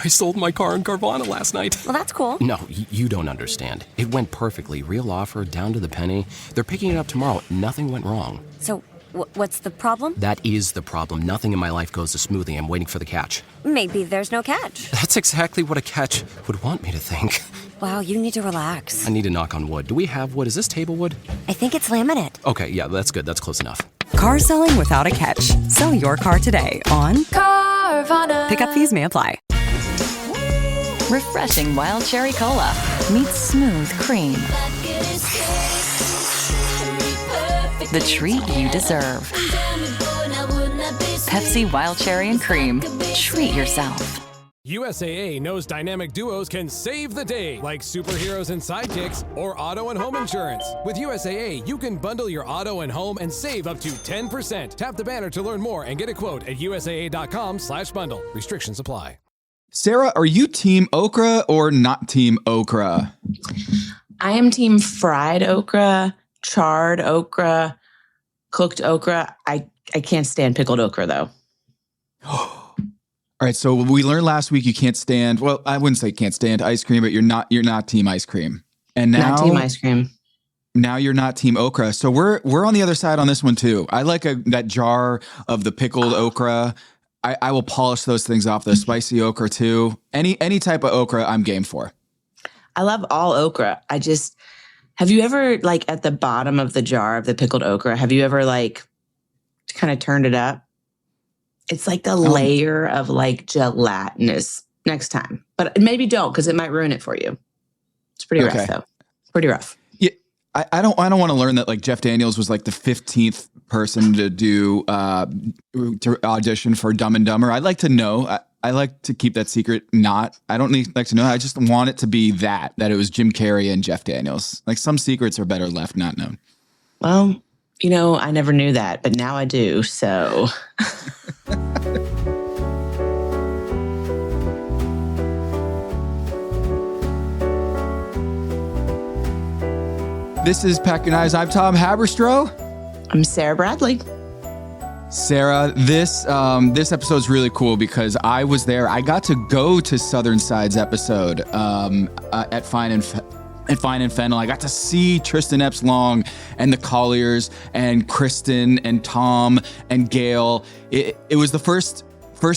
I sold my car in Carvana last night. Well, that's cool. No, you don't understand. It went perfectly. Real offer, down to the penny. They're picking it up tomorrow. Nothing went wrong. So, what's the problem? That is the problem. Nothing in my life goes as smoothly. I'm waiting for the catch. Maybe there's no catch. That's exactly what a catch would want me to think. Wow, you need to relax. I need to knock on wood. Do we have wood? Is this table wood? I think it's laminate. Okay, yeah, that's good. That's close enough. Car selling without a catch. Sell your car today on Carvana. Pickup fees may apply. Refreshing wild cherry cola meets smooth cream. The treat you deserve. Pepsi Wild Cherry and Cream. Treat yourself. USAA knows dynamic duos can save the day, like superheroes and sidekicks or auto and home insurance. With USAA, you can bundle your auto and home and save up to 10%. Tap the banner to learn more and get a quote at usaa.com/bundle. Restrictions apply. Sara, are you team okra or not team okra? I am team fried okra, charred okra, cooked okra. I can't stand pickled okra, though. All right, so we learned last week you can't stand, well, I wouldn't say can't stand ice cream, but you're not team ice cream. And now Not team ice cream. Now you're not team okra. So we're on the other side on this one too. I like that jar of the pickled okra. I will polish those things off. The spicy okra too. Any type of okra I'm game for. I love all okra. Have you ever, like, at the bottom of the jar of the pickled okra, have you ever, like, kind of turned it up? It's like the layer of, like, gelatinous next time. But maybe don't, because it might ruin it for you. It's pretty rough, though. Pretty rough. Yeah, I don't want to learn that, like, Jeff Daniels was, like, the 15th person to do to audition for Dumb and Dumber. I'd like to know. I like to keep that secret. I don't like to know. I just want it to be that it was Jim Carrey and Jeff Daniels. Like, some secrets are better left not known. Well, I never knew that, but now I do, so. This is Pack Your Knives. I'm Tom Haberstroh. I'm Sara Bradley. Sara, this episode is really cool because I was there. I got to go to Southern Side's episode at Fine and Fennel. I got to see Tristan Epps-Long and the Colliers and Kristen and Tom and Gail. It was the first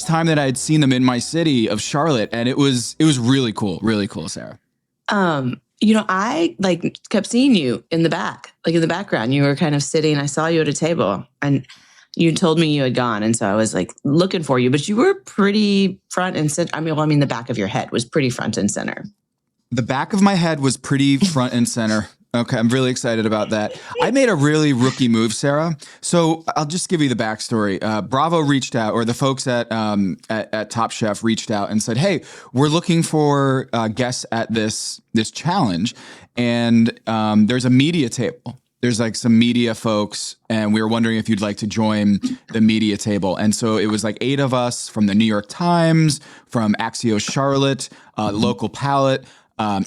time that I had seen them in my city of Charlotte, and it was really cool, Sara. I kept seeing you in the back, like in the background. You were kind of sitting. I saw you at a table, and you told me you had gone, and so I was like looking for you. But you were pretty front and center. I mean, the back of your head was pretty front and center. The back of my head was pretty front and center. Okay, I'm really excited about that. I made a really rookie move, Sara. So I'll just give you the backstory. Bravo reached out, or the folks at Top Chef reached out and said, "Hey, we're looking for guests at this challenge, and there's a media table. There's like some media folks, and we were wondering if you'd like to join the media table." And so it was like 8 of us from the New York Times, from Axios Charlotte, Local Palette,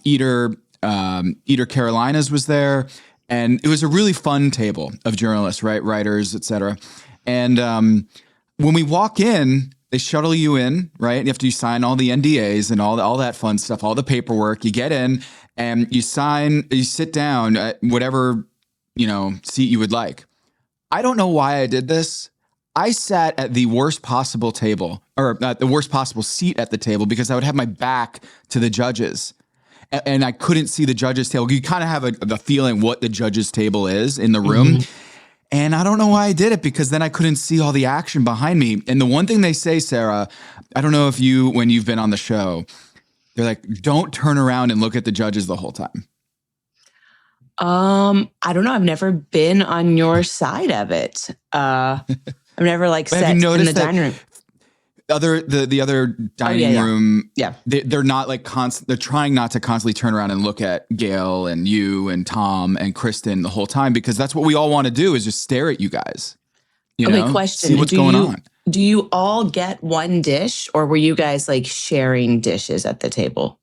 Eater Carolinas was there. And it was a really fun table of journalists, right? Writers, et cetera. And when we walk in, they shuttle you in, right? You sign all the NDAs and all that fun stuff, all the paperwork. You get in and you sit down at whatever seat you would like. I don't know why I did this. I sat at the worst possible table, or the worst possible seat at the table, because I would have my back to the judges, and I couldn't see the judges' table. You kind of have a feeling what the judges' table is in the room. Mm-hmm. And I don't know why I did it, because then I couldn't see all the action behind me. And the one thing they say, Sara, I don't know if when you've been on the show, they're like, don't turn around and look at the judges the whole time. I don't know. I've never been on your side of it. I've never sat in the dining room. The other dining room. Yeah. They're not like they're trying not to constantly turn around and look at Gail and you and Tom and Kristen the whole time, because that's what we all want to do, is just stare at you guys. Question. See what's going on. Do you all get one dish, or were you guys like sharing dishes at the table?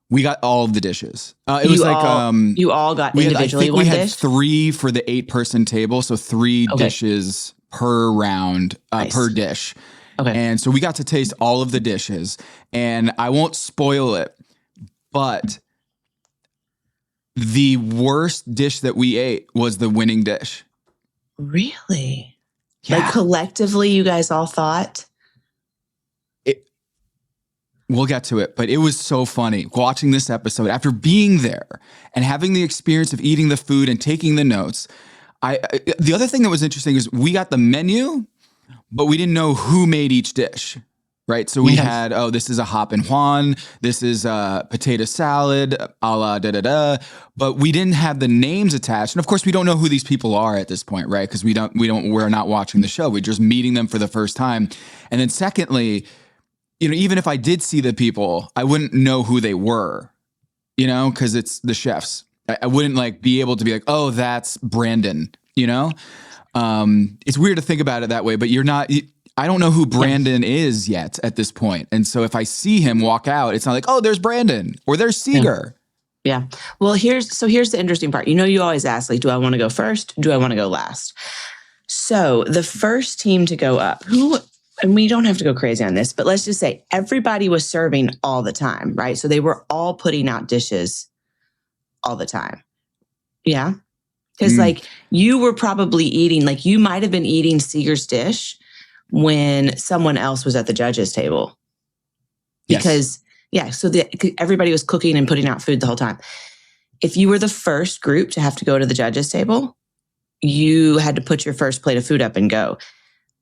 We got all of the dishes. You all got individually one dish? We had 3 for the 8-person table, so 3 dishes per round, nice. Per dish. Okay. And so we got to taste all of the dishes, and I won't spoil it, but the worst dish that we ate was the winning dish. Really? Yeah. Like collectively, you guys all thought? We'll get to it, but it was so funny watching this episode after being there and having the experience of eating the food and taking the notes. The other thing that was interesting is we got the menu, but we didn't know who made each dish, right? So we had, this is a hop and Juan, this is a potato salad, a la da-da-da, but we didn't have the names attached. And of course, we don't know who these people are at this point, right? Because we're not watching the show. We're just meeting them for the first time. And then secondly, even if I did see the people, I wouldn't know who they were, because it's the chefs. I wouldn't be able to be like, oh, that's Brandon, It's weird to think about it that way, but I don't know who Brandon is yet at this point. And so if I see him walk out, it's not like, oh, there's Brandon or there's Seeger. Yeah. Well, here's the interesting part. You always ask, do I want to go first? Do I want to go last? So the first team to go up, and we don't have to go crazy on this, but let's just say everybody was serving all the time, right? So they were all putting out dishes all the time. Yeah. Because you were probably eating, you might have been eating Seeger's dish when someone else was at the judges' table. Because, so everybody was cooking and putting out food the whole time. If you were the first group to have to go to the judges' table, you had to put your first plate of food up and go.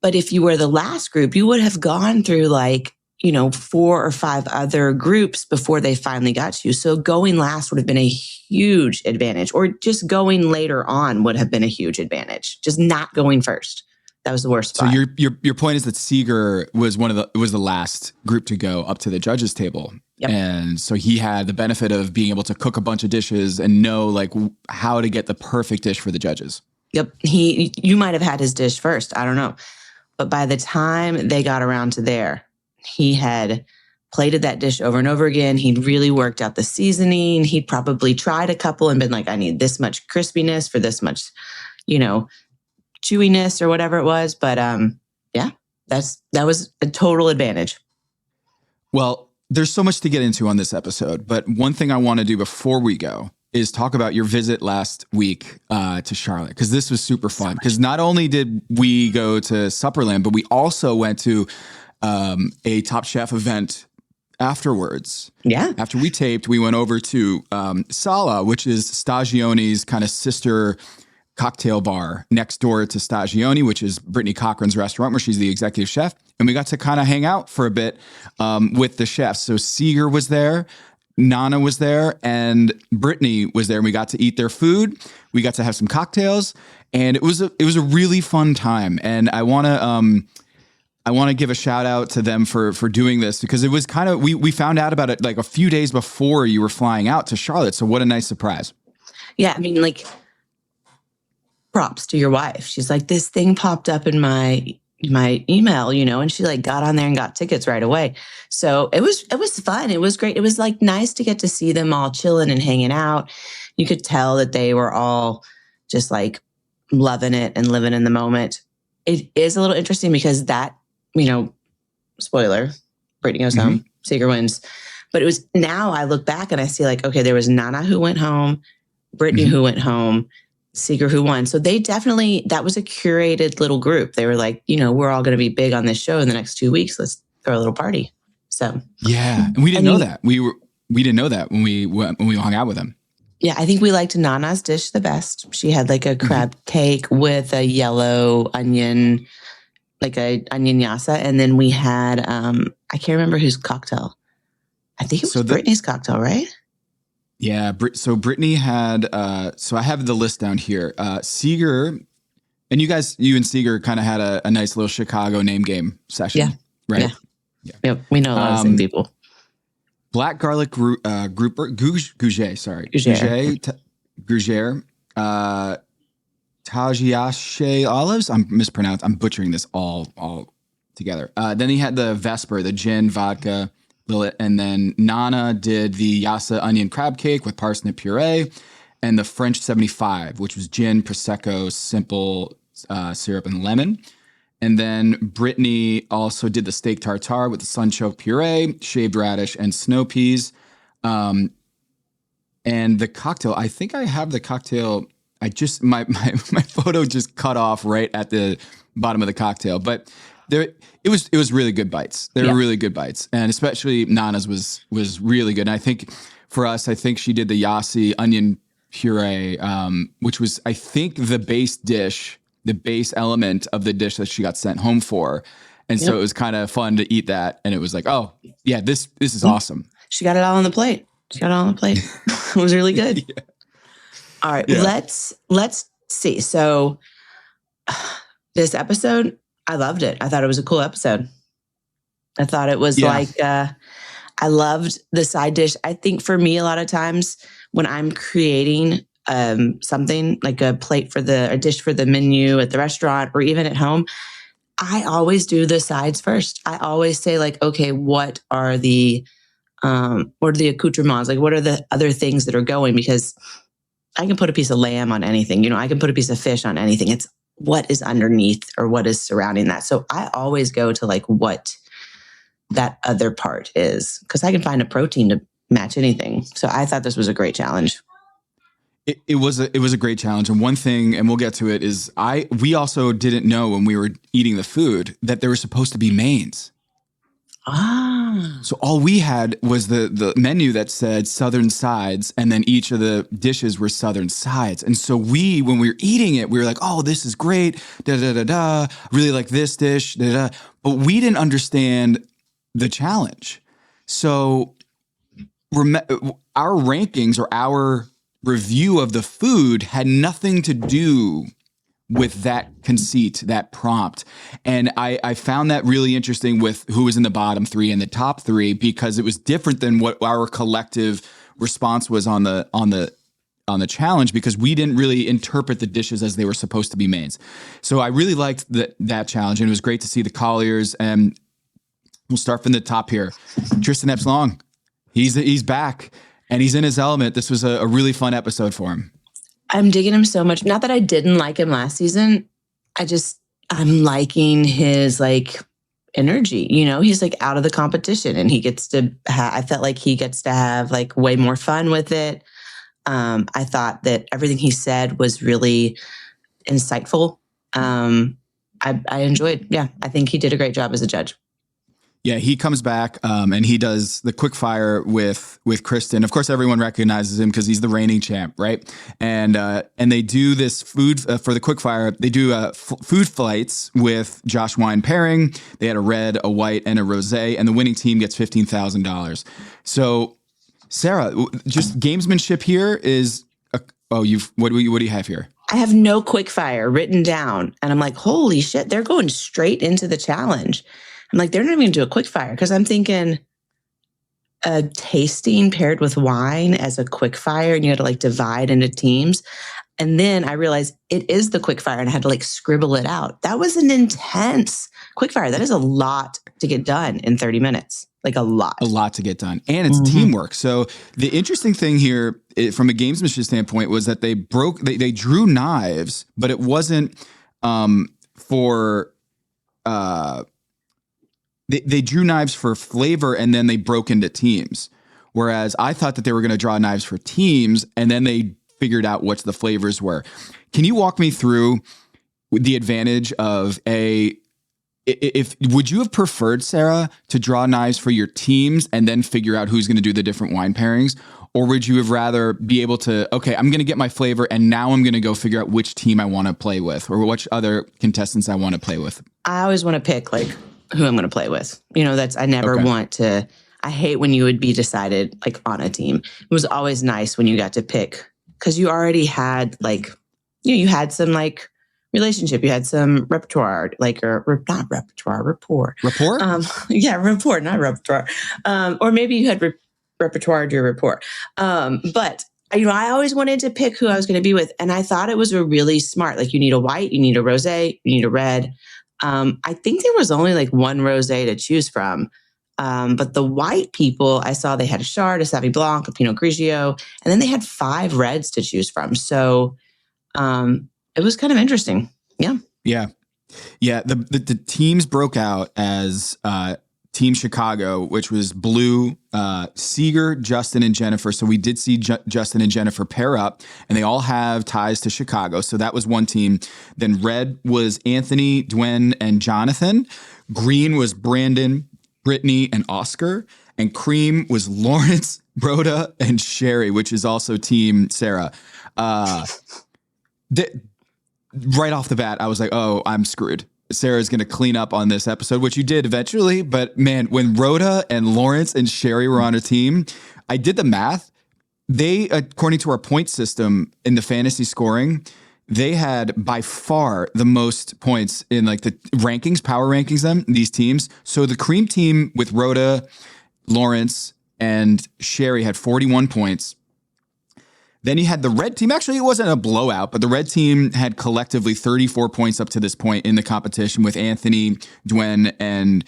But if you were the last group, you would have gone through 4 or 5 other groups before they finally got to you. So going last would have been a huge advantage, or just going later on would have been a huge advantage. Just not going first. That was the worst spot. So your point is that Seeger was was the last group to go up to the judges' table. Yep. And so he had the benefit of being able to cook a bunch of dishes and know how to get the perfect dish for the judges. Yep. You might have had his dish first. I don't know. But by the time they got around to there, he had plated that dish over and over again. He'd really worked out the seasoning. He'd probably tried a couple and been like, I need this much crispiness for this much, chewiness or whatever it was. But that was a total advantage. Well, there's so much to get into on this episode, but one thing I want to do before we go is talk about your visit last week to Charlotte, because this was super fun. Because not only did we go to Supperland, but we also went to a Top Chef event afterwards. Yeah. After we taped, we went over to Sala, which is Stagione's kind of sister cocktail bar next door to Stagione, which is Brittany Cochran's restaurant where she's the executive chef. And we got to kind of hang out for a bit with the chefs. So Seeger was there, Nana was there, and Brittany was there. And we got to eat their food. We got to have some cocktails, and it was a really fun time. And I want to give a shout out to them for doing this, because it was kind of, we found out about it a few days before you were flying out to Charlotte. So what a nice surprise. Yeah. I mean, props to your wife. She's like, this thing popped up in my email, and she got on there and got tickets right away. So it was fun. It was great. It was nice to get to see them all chilling and hanging out. You could tell that they were all just loving it and living in the moment. It is a little interesting because that, spoiler, Brittany goes home, Seeger wins. But it was, now I look back and I see okay, there was Nana who went home, Brittany who went home, Seeger who won. So they definitely, that was a curated little group. They were we're all going to be big on this show in the next 2 weeks. Let's throw a little party. So yeah, and we didn't know that. We didn't know that when we hung out with them. Yeah, I think we liked Nana's dish the best. She had a crab cake with a yellow onion, a onion yassa, and then we had I can't remember whose cocktail. I think it was Brittany's cocktail, right? Yeah, so Brittany had, so I have the list down here. Seeger, and you and Seeger kind of had a nice little Chicago name game session, right? Yeah. Yep, we know a lot of the same people. Black garlic grouper, gougere, sorry. Gougere. Tagiache olives. I'm butchering this all together. Then he had the Vesper, the gin, vodka, and then Nana did the Yassa onion crab cake with parsnip puree, and the French 75, which was gin, prosecco, simple syrup, and lemon. And then Brittany also did the steak tartare with the sunchoke puree, shaved radish, and snow peas. And the cocktail, I think I have the cocktail. I just, my photo just cut off right at the bottom of the cocktail. But it was really good bites. They were really good bites. And especially Nana's was really good. And I think for us, I think she did the yassi onion puree, which was, I think, the base dish, the base element of the dish that she got sent home for. And so it was kind of fun to eat that. And it was like, oh, yeah, this is awesome. She got it all on the plate. It was really good. Yeah. All right, let's see. So this episode, I loved it. I thought it was a cool episode. I thought it was I loved the side dish. I think for me, a lot of times when I'm creating something like a dish for the menu at the restaurant or even at home, I always do the sides first. I always say like, okay, what are the accoutrements? Like, what are the other things that are going? Because I can put a piece of lamb on anything. I can put a piece of fish on anything. It's what is underneath or what is surrounding that. So I always go to like what that other part is, because I can find a protein to match anything. So I thought this was a great challenge. It was a great challenge. And one thing, and we'll get to it, is we also didn't know when we were eating the food that there were supposed to be mains. So all we had was the menu that said Southern sides, and then each of the dishes were Southern sides. And so when we were eating it, we were like, oh, this is great. Da, da, da, da. Really like this dish. Da, da. But we didn't understand the challenge. So our rankings or our review of the food had nothing to do with that conceit, that prompt. And I found that really interesting with who was in the bottom three and the top three, because it was different than what our collective response was on the challenge, because we didn't really interpret the dishes as they were supposed to be mains. So I really liked that challenge, and it was great to see the Colliers. And we'll start from the top here. Tristan Epps-Long, he's back and he's in his element. This was a really fun episode for him. I'm digging him so much. Not that I didn't like him last season. I'm liking his like energy. He's like out of the competition, and he gets to. I felt like he gets to have like way more fun with it. I thought that everything he said was really insightful. I enjoyed. Yeah, I think he did a great job as a judge. Yeah, he comes back and he does the quickfire with Kristen. Of course, everyone recognizes him because he's the reigning champ, right? And they do this food for the quickfire. They do food fights with Josh Wine pairing. They had a red, a white, and a rosé, and the winning team gets $15,000. So, Sara, just gamesmanship here is. What do you have here? I have no quickfire written down, and I'm like, holy shit, they're going straight into the challenge. I'm like, they're not even going to do a quick fire, because I'm thinking a tasting paired with wine as a quick fire, and you had to like divide into teams. And then I realized it is the quick fire, and I had to like scribble it out. That was an intense quick fire. That is a lot to get done in 30 minutes. Like a lot to get done. And it's teamwork. So the interesting thing here from a gamesmanship standpoint was that they drew knives, but it wasn't They drew knives for flavor, and then they broke into teams. Whereas I thought that they were going to draw knives for teams, and then they figured out what the flavors were. Can you walk me through the advantage of would you have preferred, Sara, to draw knives for your teams and then figure out who's going to do the different wine pairings? Or would you have rather be able to, okay, I'm going to get my flavor, and now I'm going to go figure out which team I want to play with, or which other contestants I want to play with? I always want to pick like who I'm going to play with. I never want to, I hate when you would be decided like on a team. It was always nice when you got to pick, because you already had like, you had some like relationship, you had some repertoire, like, or not repertoire, rapport. Rapport? Yeah, rapport, not repertoire. Or maybe you had repertoire to your rapport. But I always wanted to pick who I was going to be with. And I thought it was a really smart, like you need a white, you need a rosé, you need a red. I think there was only like one rosé to choose from. But the white people, I saw they had a Chard, a Sauvignon Blanc, a Pinot Grigio, and then they had 5 reds to choose from. So it was kind of interesting. Yeah. Yeah. Yeah, the teams broke out as Team Chicago, which was blue, Seeger, Justin, and Jennifer. So we did see Justin and Jennifer pair up, and they all have ties to Chicago. So that was one team. Then red was Anthony, Dwen, and Jonathan. Green was Brandon, Brittany, and Oscar. And cream was Lawrence, Rhoda, and Sherry, which is also Team Sara. Right off the bat, I was like, oh, I'm screwed. Sarah's going to clean up on this episode, which you did eventually. But man, when Rhoda and Lawrence and Sherry were on a team, I did the math. They, according to our point system in the fantasy scoring, they had by far the most points in like the rankings, power rankings, these teams. So the cream team with Rhoda, Lawrence, and Sherry had 41 points. Then you had the red team. Actually, it wasn't a blowout, but the red team had collectively 34 points up to this point in the competition with Anthony, Dwen, and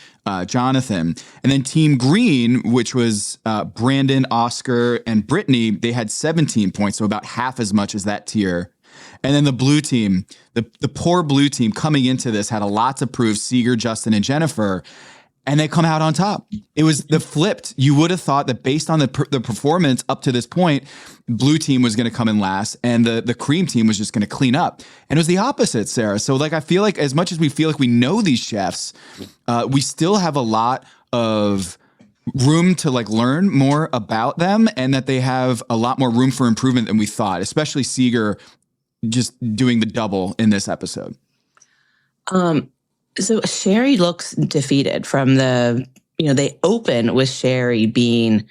Jonathan. And then Team Green, which was Brandon, Oscar, and Brittany, they had 17 points, so about half as much as that tier. And then the blue team, the poor blue team coming into this had a lot to prove, Seeger, Justin, and Jennifer. And they come out on top. It was the flipped. You would have thought that based on the performance up to this point, blue team was going to come in last and the cream team was just going to clean up. And it was the opposite, Sara. So like, I feel like as much as we feel like we know these chefs, we still have a lot of room to like learn more about them, and that they have a lot more room for improvement than we thought, especially Seeger just doing the double in this episode. So Sherry looks defeated from they open with Sherry being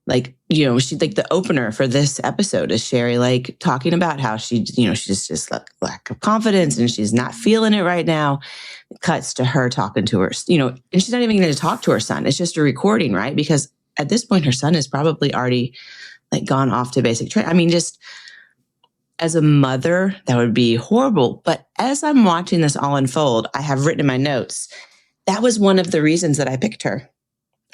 like, she's like the opener for this episode is Sherry like talking about how she's just lack of confidence and she's not feeling it right now. It cuts to her talking to her, and she's not even going to talk to her son. It's just a recording, right? Because at this point, her son is probably already like gone off to basic training. I mean, just as a mother, that would be horrible. But as I'm watching this all unfold, I have written in my notes, that was one of the reasons that I picked her.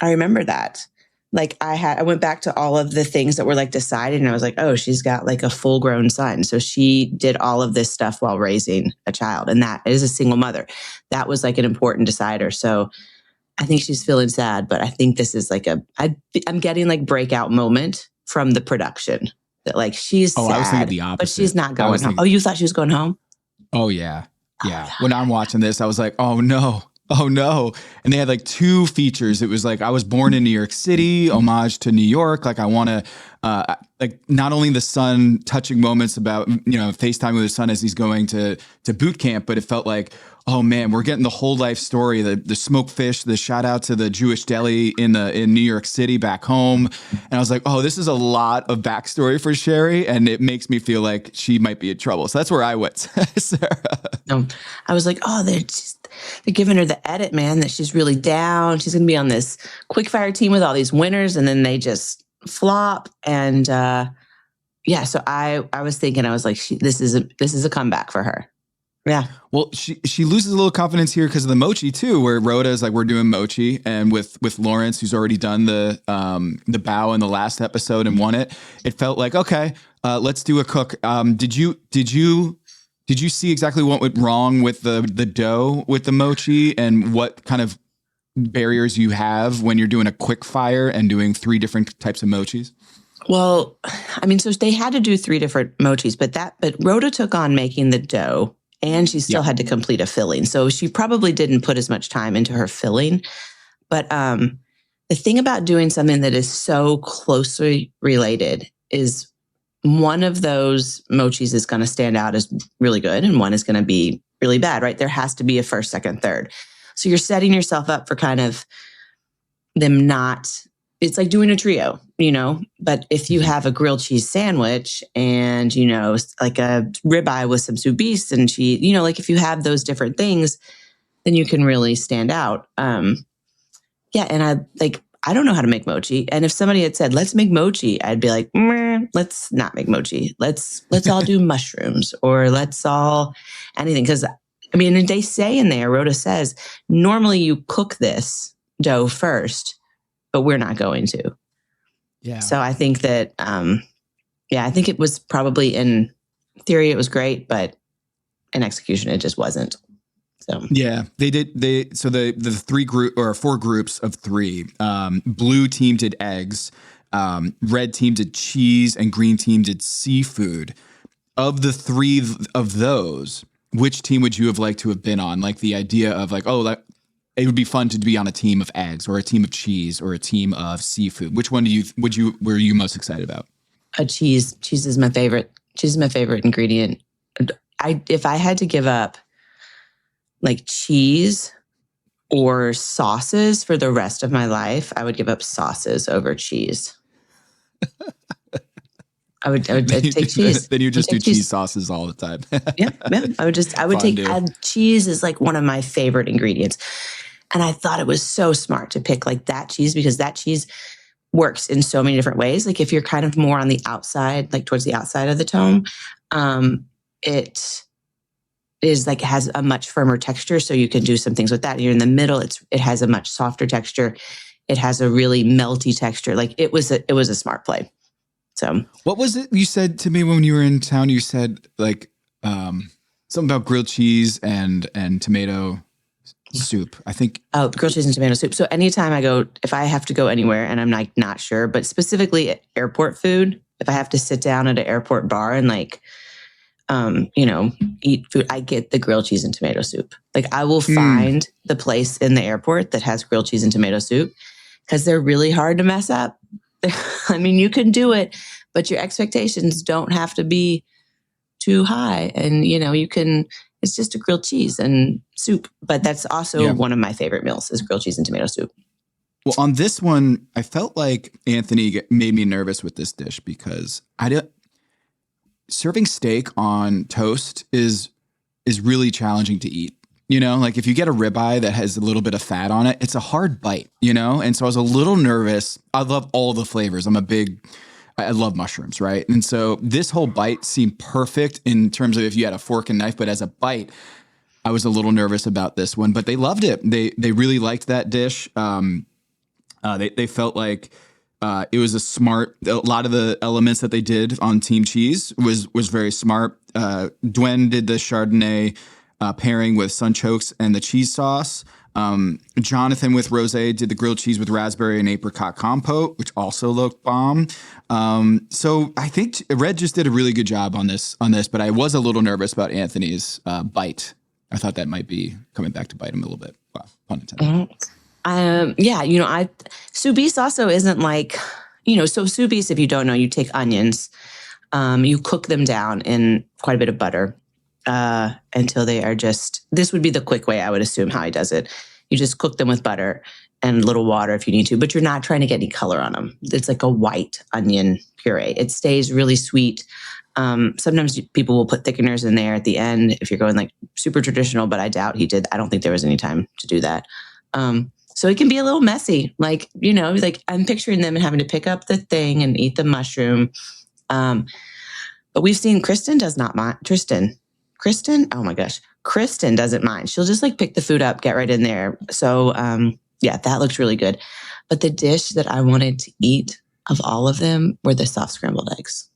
I remember that. Like I went back to all of the things that were like decided, and I was like, oh, she's got like a full grown son. So she did all of this stuff while raising a child. And that is a single mother. That was like an important decider. So I think she's feeling sad, but I think this is like I'm getting like breakout moment from the production. That like she's sad, I was thinking the opposite. But she's not going home. Oh, you thought she was going home? Oh, yeah. Yeah. When I'm watching this, I was like, oh, no. Oh, no. And they had like two features. It was like, I was born in New York City, homage to New York. Like I want to, like not only the son touching moments about, FaceTime with his son as he's going to boot camp, but it felt like, oh man, we're getting the whole life story, the smoked fish, the shout out to the Jewish deli in New York City back home. And I was like, oh, this is a lot of backstory for Sherry. And it makes me feel like she might be in trouble. So that's where I went, Sara. No, I was like, oh, they're giving her the edit, man, that she's really down. She's going to be on this quickfire team with all these winners. And then they just flop. And so I was thinking, I was like, this is a comeback for her. Yeah. Well, she loses a little confidence here because of the mochi too, where Rhoda is like, we're doing mochi, and with Lawrence, who's already done the bow in the last episode and won it. It felt like, okay, let's do a cook. Did you see exactly what went wrong with the dough with the mochi, and what kind of barriers you have when you're doing a quick fire and doing 3 different types of mochis? Well, I mean, so they had to do 3 different mochis, but Rhoda took on making the dough. And she still had to complete a filling. So she probably didn't put as much time into her filling. But the thing about doing something that is so closely related is one of those mochis is going to stand out as really good and one is going to be really bad, right? There has to be a first, second, third. So you're setting yourself up for kind of them not... It's like doing a trio, but if you have a grilled cheese sandwich and, like a ribeye with some sous vide and cheese, like if you have those different things, then you can really stand out. And I don't know how to make mochi. And if somebody had said, let's make mochi, I'd be like, let's not make mochi. Let's all do mushrooms, or let's all anything. Cause I mean, and they say in there, Rhoda says, normally you cook this dough first, but we're not going to. Yeah. So I think that, I think it was probably in theory, it was great, but in execution, it just wasn't. So yeah, they did. So the four groups of three. Blue team did eggs, red team did cheese, and green team did seafood. Of the three of those, which team would you have liked to have been on? Like the idea of like, oh, like it would be fun to be on a team of eggs or a team of cheese or a team of seafood. Which one were you most excited about? Cheese. Cheese is my favorite. Cheese is my favorite ingredient. If I had to give up like cheese or sauces for the rest of my life, I would give up sauces over cheese. I'd take cheese. Then you just do cheese cheese sauces all the time. yeah. I would take cheese is like one of my favorite ingredients. And I thought it was so smart to pick like that cheese because that cheese works in so many different ways. Like if you're kind of more on the outside, like towards the outside of the tome, it is like, it has a much firmer texture. So you can do some things with that. You're in the middle. It has a much softer texture. It has a really melty texture. Like it was a smart play. So what was it you said to me when you were in town? You said like something about grilled cheese and tomato soup. I think. Oh, grilled cheese and tomato soup. So anytime I go, if I have to go anywhere and I'm like not sure, but specifically at airport food, if I have to sit down at an airport bar and like, eat food, I get the grilled cheese and tomato soup. Like I will find the place in the airport that has grilled cheese and tomato soup because they're really hard to mess up. I mean, you can do it, but your expectations don't have to be too high. And, it's just a grilled cheese and soup. But that's also one of my favorite meals is grilled cheese and tomato soup. Well, on this one, I felt like Anthony made me nervous with this dish because serving steak on toast is really challenging to eat. Like if you get a ribeye that has a little bit of fat on it, it's a hard bite, And so I was a little nervous. I love all the flavors. I love mushrooms, right? And so this whole bite seemed perfect in terms of if you had a fork and knife, but as a bite, I was a little nervous about this one, but they loved it. They really liked that dish. They felt like it was a lot of the elements that they did on Team Cheese was very smart. Dwen did the Chardonnay pairing with sunchokes and the cheese sauce. Jonathan with Rosé did the grilled cheese with raspberry and apricot compote, which also looked bomb. So I think Red just did a really good job on this, but I was a little nervous about Anthony's bite. I thought that might be coming back to bite him a little bit. Wow, pun intended. Soubise also isn't like, so soubise, if you don't know, you take onions, you cook them down in quite a bit of butter. Until they are this would be the quick way, I would assume, how he does it. You just cook them with butter and a little water if you need to, but you're not trying to get any color on them. It's like a white onion puree. It stays really sweet. Sometimes people will put thickeners in there at the end if you're going like super traditional, but I doubt he did. I don't think there was any time to do that. So it can be a little messy. Like, like I'm picturing them and having to pick up the thing and eat the mushroom. But we've seen Kristen does not mind. Kristen, oh my gosh, Kristen doesn't mind. She'll just like pick the food up, get right in there. So that looks really good. But the dish that I wanted to eat of all of them were the soft scrambled eggs.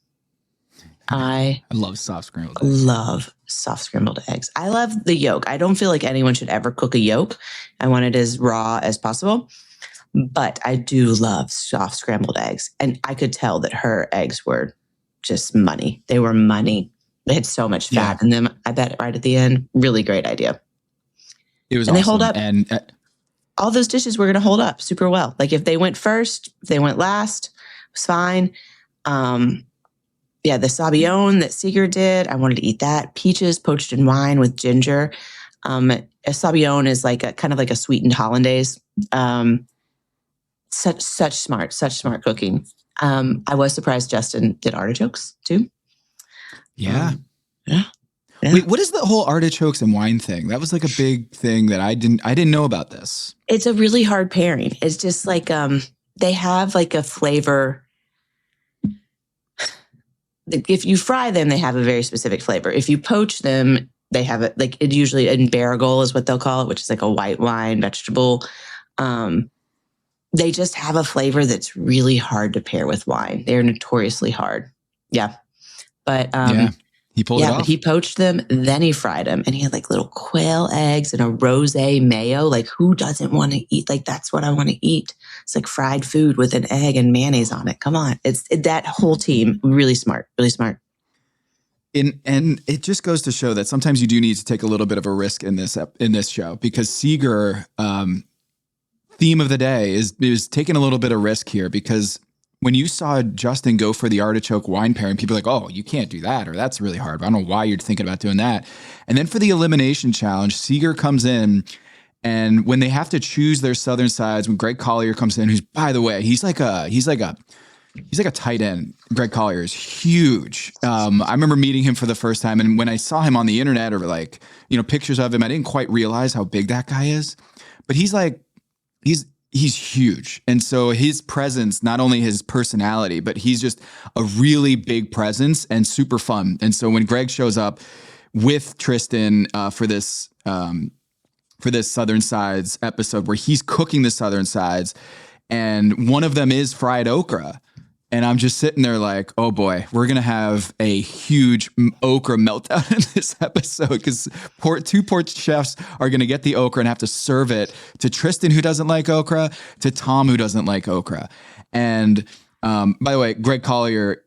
I love soft scrambled eggs. I love the yolk. I don't feel like anyone should ever cook a yolk. I want it as raw as possible. But I do love soft scrambled eggs. And I could tell that her eggs were just money. They were money. They had so much fat in them. I bet right at the end, really great idea. It was and awesome. They hold up. And all those dishes were going to hold up super well. Like if they went first, if they went last, it was fine. The sabayon that Seeger did, I wanted to eat that. Peaches poached in wine with ginger. A sabayon is like a kind of like a sweetened hollandaise. Such smart cooking. I was surprised Justin did artichokes too. Yeah. Wait, what is the whole artichokes and wine thing? That was like a big thing that I didn't know about this. It's a really hard pairing. It's just like they have like a flavor. If you fry them, they have a very specific flavor. If you poach them, they have it like it usually in barigol is what they'll call it, which is like a white wine vegetable. They just have a flavor that's really hard to pair with wine. They're notoriously hard. Yeah. But He pulled it off. But he poached them, then he fried them, and he had like little quail eggs and a rosé mayo. Like, who doesn't want to eat? Like, that's what I want to eat. It's like fried food with an egg and mayonnaise on it. Come on. That whole team, really smart, really smart. And it just goes to show that sometimes you do need to take a little bit of a risk in this show, because Seeger, theme of the day is taking a little bit of risk here, because when you saw Justin go for the artichoke wine pairing, people are like, oh, you can't do that, or that's really hard. I don't know why you're thinking about doing that. And then for the elimination challenge, Seeger comes in, and when they have to choose their southern sides, when Greg Collier comes in, who's, by the way, he's like a tight end. Greg Collier is huge. I remember meeting him for the first time, and when I saw him on the internet or like, pictures of him, I didn't quite realize how big that guy is. But he's huge. And so his presence, not only his personality, but he's just a really big presence and super fun. And so when Greg shows up with Tristan for this Southern Sides episode where he's cooking the Southern Sides, and one of them is fried okra. And I'm just sitting there like, oh boy, we're going to have a huge okra meltdown in this episode, because two port chefs are going to get the okra and have to serve it to Tristan, who doesn't like okra, to Tom, who doesn't like okra. And by the way, Greg Collier,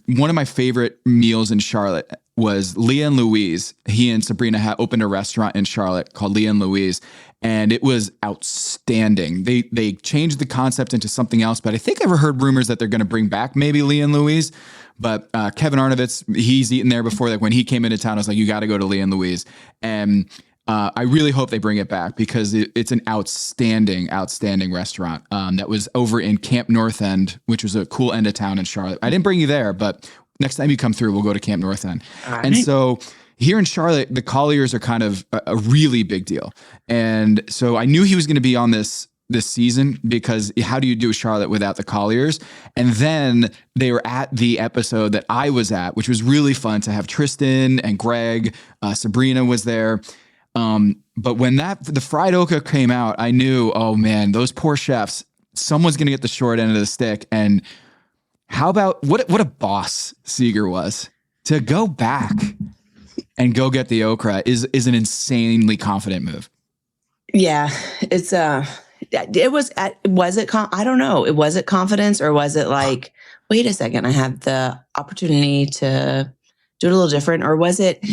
one of my favorite meals in Charlotte was Leah and Louise. He and Sabrina opened a restaurant in Charlotte called Leah and Louise, and it was outstanding. They changed the concept into something else, but I think I've heard rumors that they're going to bring back maybe Leah and Louise. But Kevin Arnovitz, he's eaten there before. Like when he came into town, I was like, you got to go to Leah and Louise. And I really hope they bring it back, because it's an outstanding restaurant that was over in Camp North End, which was a cool end of town in Charlotte. I didn't bring you there, but next time you come through, we'll go to Camp North End. Right. And so here in Charlotte, the Colliers are kind of a really big deal. And so I knew he was going to be on this season, because how do you do Charlotte without the Colliers? And then they were at the episode that I was at, which was really fun to have Tristan and Greg. Sabrina was there. But when the fried okra came out, I knew, oh man, those poor chefs, someone's going to get the short end of the stick. And how about what a boss Seeger was to go back and go get the okra is an insanely confident move. Yeah, I don't know. Was it confidence, or was it like, wait a second, I have the opportunity to do it a little different? Or was it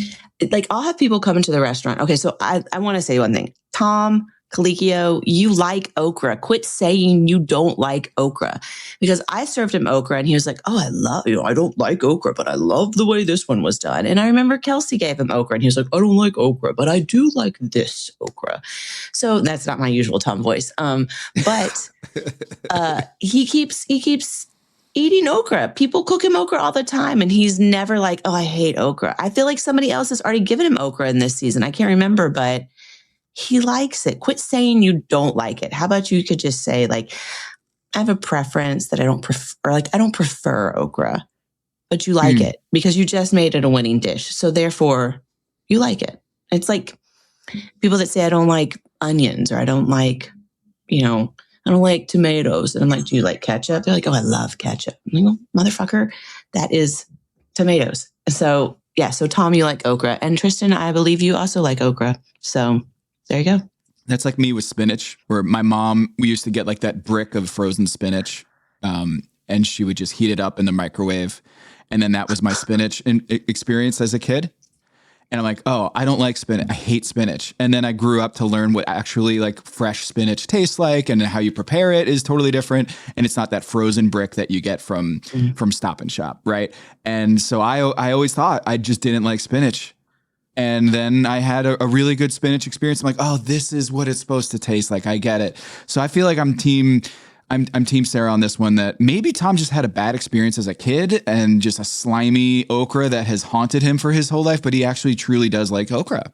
like, I'll have people come into the restaurant. Okay, so I want to say one thing. Tom Colicchio, you like okra. Quit saying you don't like okra, because I served him okra and he was like, oh, I don't like okra, but I love the way this one was done. And I remember Kelsey gave him okra and he was like, I don't like okra, but I do like this okra. So that's not my usual Tom voice. But he keeps eating okra. People cook him okra all the time, and he's never like, oh, I hate okra. I feel like somebody else has already given him okra in this season. I can't remember, but he likes it. Quit saying you don't like it. How about you could just say, like, I have a preference that I don't prefer, or like, I don't prefer okra, but you like it because you just made it a winning dish. So therefore you like it. It's like people that say, I don't like onions, or I don't like, I don't like tomatoes. And I'm like, do you like ketchup? They're like, oh, I love ketchup. I'm like, oh, motherfucker, that is tomatoes. So yeah. So Tom, you like okra, and Tristan, I believe you also like okra. So there you go. That's like me with spinach, where my mom, we used to get like that brick of frozen spinach, and she would just heat it up in the microwave. And then that was my spinach experience as a kid. And I'm like, oh, I don't like spinach. I hate spinach. And then I grew up to learn what actually like fresh spinach tastes like, and how you prepare it is totally different. And it's not that frozen brick that you get from Stop and Shop, right? And so I always thought I just didn't like spinach. And then I had a really good spinach experience. I'm like, oh, this is what it's supposed to taste like. I get it. So I feel like I'm team Sara on this one, that maybe Tom just had a bad experience as a kid and just a slimy okra that has haunted him for his whole life, but he actually truly does like okra.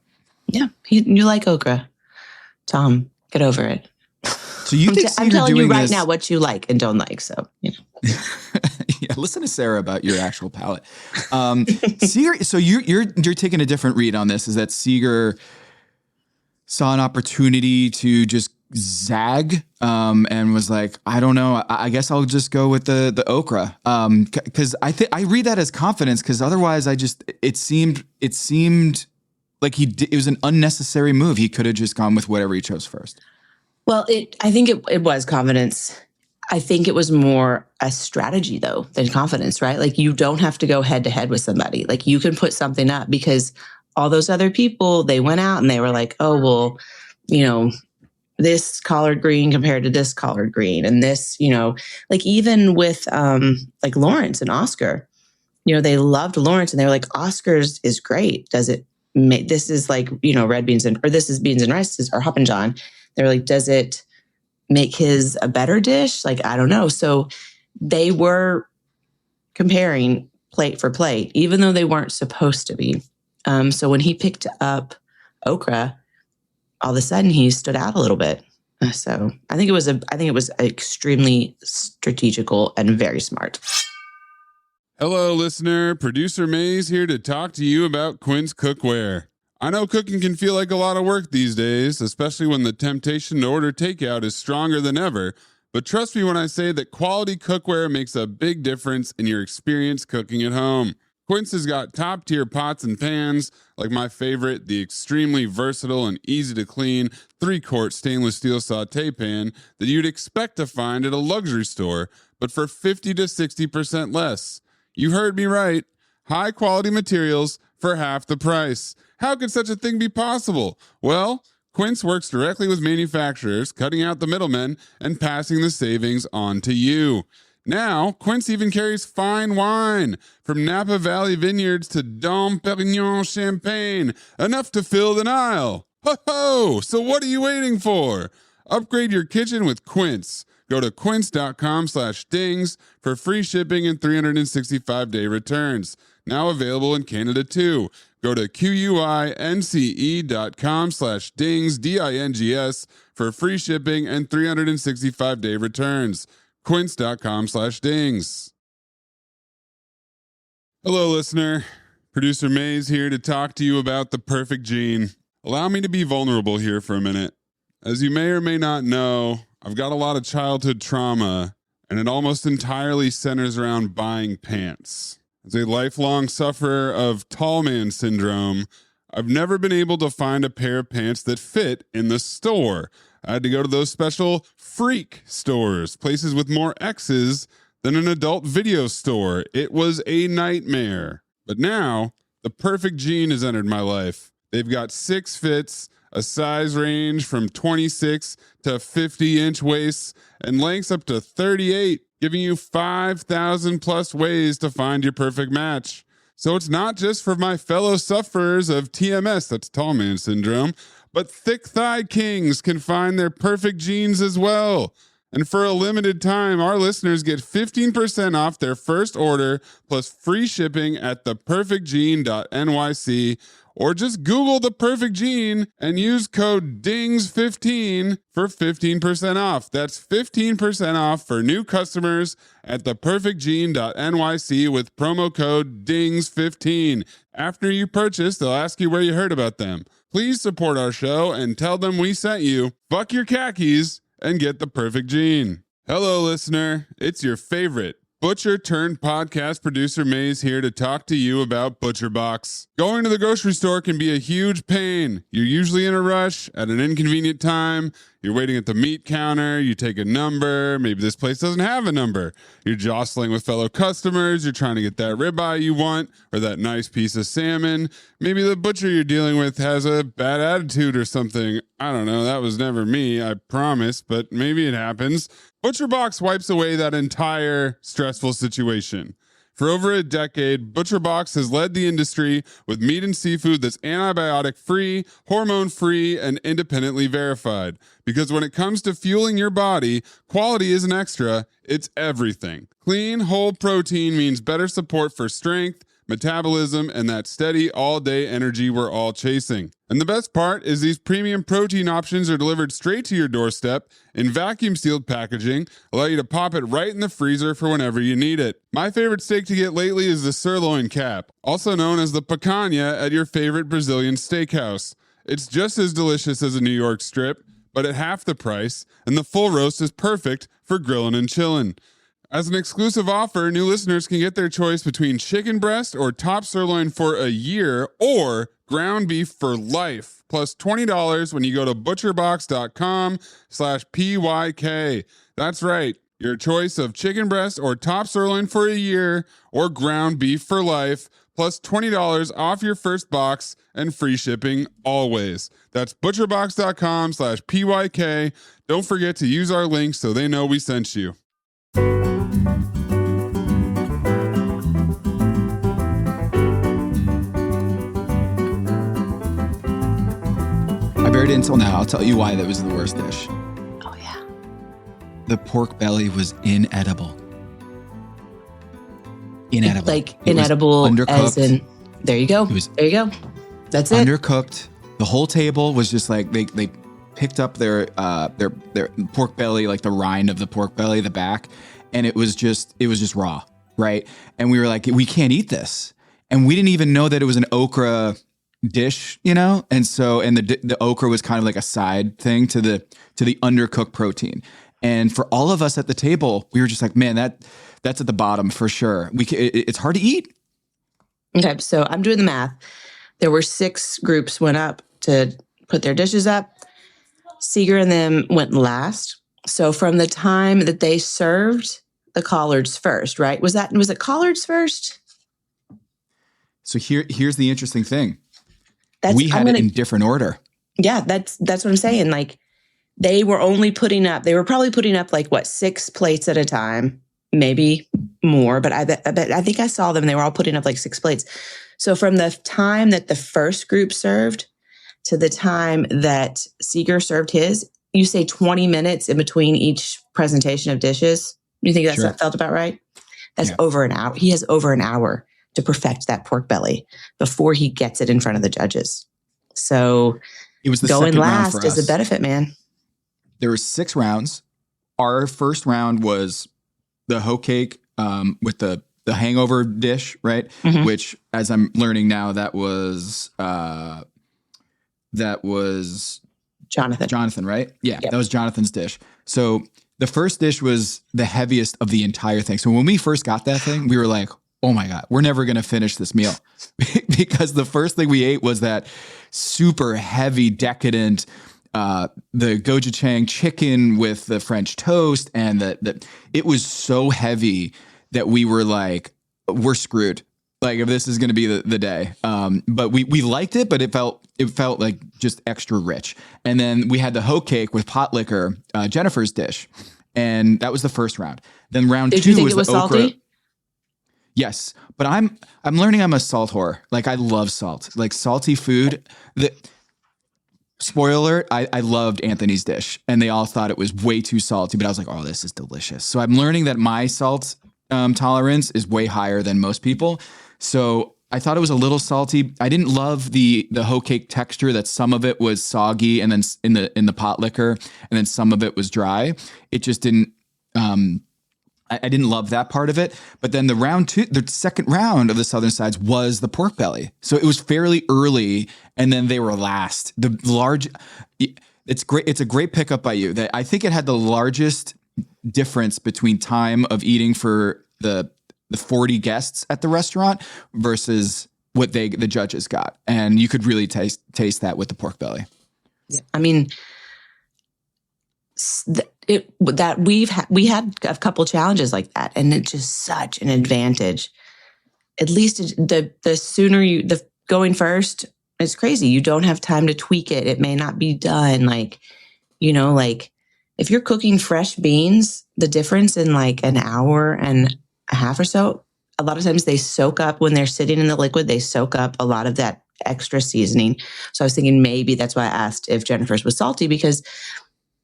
Yeah, you like okra. Tom, get over it. So you think I'm telling you right now what you like and don't like. So, Yeah, listen to Sara about your actual palate. Seeger, so you're taking a different read on this. Is that Seeger saw an opportunity to just zag and was like, I don't know. I guess I'll just go with the okra. Because I read that as confidence. Because otherwise, it seemed like it was an unnecessary move. He could have just gone with whatever he chose first. Well, I think it was confidence. I think it was more a strategy though than confidence, right? Like you don't have to go head to head with somebody. Like you can put something up because all those other people, they went out and they were like, oh, well, this collard green compared to this collard green. And this, like even with like Lawrence and Oscar, they loved Lawrence and they were like, Oscar's is great. Does it make, this is like, red beans or this is beans and rice or Hoppin' John. They were like, does it make his a better dish? Like, I don't know. So they were comparing plate for plate, even though they weren't supposed to be. So when he picked up okra, all of a sudden he stood out a little bit. So I think it was extremely strategical and very smart. Hello, listener. Producer Mays here to talk to you about Quince Cookware. I know cooking can feel like a lot of work these days, especially when the temptation to order takeout is stronger than ever. But trust me when I say that quality cookware makes a big difference in your experience cooking at home. Quince has got top-tier pots and pans, like my favorite, the extremely versatile and easy-to-clean 3-quart stainless steel sauté pan that you'd expect to find at a luxury store, but for 50 to 60% less. You heard me right. High-quality materials for half the price. How could such a thing be possible? Well, Quince works directly with manufacturers, cutting out the middlemen and passing the savings on to you. Now, Quince even carries fine wine, from Napa Valley Vineyards to Dom Perignon Champagne, enough to fill the Nile. Ho-ho! So what are you waiting for? Upgrade your kitchen with Quince. Go to quince.com/dings for free shipping and 365-day returns. Now available in Canada too. Go to quince.com/dings, D-I-N-G-S, for free shipping and 365-day returns. Quince.com/dings. Hello, listener. Producer Mays here to talk to you about the perfect gene. Allow me to be vulnerable here for a minute. As you may or may not know, I've got a lot of childhood trauma, and it almost entirely centers around buying pants. As a lifelong sufferer of tall man syndrome, I've never been able to find a pair of pants that fit in the store. I had to go to those special freak stores, places with more X's than an adult video store. It was a nightmare. But now, the perfect gene has entered my life. They've got 6 fits, a size range from 26 to 50-inch waists, and lengths up to 38, giving you 5,000 plus ways to find your perfect match. So it's not just for my fellow sufferers of TMS, that's tall man syndrome, but thick thigh kings can find their perfect jeans as well. And for a limited time, our listeners get 15% off their first order plus free shipping at theperfectgene.nyc, or just Google The Perfect Gene and use code DINGS15 for 15% off. That's 15% off for new customers at theperfectgene.nyc with promo code DINGS15. After you purchase, they'll ask you where you heard about them. Please support our show and tell them we sent you. Fuck your khakis and get the perfect gene. Hello, listener. It's your favorite butcher turned podcast producer Mays here to talk to you about ButcherBox. Going to the grocery store can be a huge pain. You're usually in a rush at an inconvenient time. You're waiting at the meat counter. You take a number. Maybe this place doesn't have a number. You're jostling with fellow customers. You're trying to get that ribeye you want or that nice piece of salmon. Maybe the butcher you're dealing with has a bad attitude or something. I don't know. That was never me, I promise, but maybe it happens. ButcherBox wipes away that entire stressful situation. For over a decade, ButcherBox has led the industry with meat and seafood that's antibiotic-free, hormone-free, and independently verified. Because when it comes to fueling your body, quality isn't extra, it's everything. Clean, whole protein means better support for strength, metabolism, and that steady all-day energy we're all chasing. And the best part is these premium protein options are delivered straight to your doorstep in vacuum-sealed packaging, allow you to pop it right in the freezer for whenever you need it. My favorite steak to get lately is the sirloin cap, also known as the picanha at your favorite Brazilian steakhouse. It's just as delicious as a New York strip, but at half the price, and the full roast is perfect for grilling and chilling. As an exclusive offer, new listeners can get their choice between chicken breast or top sirloin for a year or ground beef for life, plus $20 when you go to butcherbox.com/PYK. That's right. Your choice of chicken breast or top sirloin for a year or ground beef for life, plus $20 off your first box and free shipping always. That's butcherbox.com/PYK. Don't forget to use our link so they know we sent you. I buried it until now. I'll tell you why that was the worst dish. Oh, yeah. The pork belly was inedible. Inedible. Like inedible as in, there you go. There you go. That's it. Undercooked. The whole table was just like, they picked up their pork belly, like the rind of the pork belly, the back, and it was just raw, right? And we were like, we can't eat this. And we didn't even know that it was an okra dish, and the okra was kind of like a side thing to the undercooked protein. And for all of us at the table, we were just like, man, that's at the bottom for sure. It's hard to eat. Okay, so I'm doing the math. There were 6 groups went up to put their dishes up. Seeger and them went last. So from the time that they served the collards first, right? Was it collards first? So here's the interesting thing. We had it in different order. Yeah, that's what I'm saying. Like they were probably putting up like 6 plates at a time, maybe more, but I think I saw them. They were all putting up like 6 plates. So from the time that the first group served to the time that Seeger served his, you say 20 minutes in between each presentation of dishes. You think that felt about right? That's over an hour. He has over an hour to perfect that pork belly before he gets it in front of the judges. So it was the going second last round for us. is a benefit, man. There were 6 rounds. Our first round was the hoe cake with the hangover dish, right? Mm-hmm. Which, as I'm learning now, that was Jonathan, right? Yeah, yep. That was Jonathan's dish. So the first dish was the heaviest of the entire thing. So when we first got that thing, we were like, oh my God, we're never going to finish this meal because the first thing we ate was that super heavy, decadent, the gochujang chicken with the French toast. And it was so heavy that we were like, we're screwed. Like if this is going to be the day. But we liked it, but it felt like just extra rich. And then we had the hoe cake with pot liquor, Jennifer's dish. And that was the first round. Then round 2 Did you think was it was the okra. salty? Yes, but I'm learning I'm a salt whore. Like I love salt, like salty food. Spoiler alert, I loved Anthony's dish and they all thought it was way too salty, but I was like, oh, this is delicious. So I'm learning that my salt tolerance is way higher than most people. So I thought it was a little salty. I didn't love the hoe cake texture, that some of it was soggy and then in the pot liquor and then some of it was dry. It just didn't, I didn't love that part of it. But then the second round of the Southern Sides was the pork belly. So it was fairly early and then they were last. It's great. It's a great pickup by you. That I think it had the largest difference between time of eating for the 40 guests at the restaurant versus what the judges got. And you could really taste that with the pork belly. Yeah. I mean, we had a couple challenges like that, and it's just such an advantage. At least the sooner the going first, it's crazy. You don't have time to tweak it. It may not be done. Like if you're cooking fresh beans, the difference in like an hour and a half or so, a lot of times they soak up when they're sitting in the liquid. They soak up a lot of that extra seasoning. So I was thinking maybe that's why I asked if Jennifer's was salty, because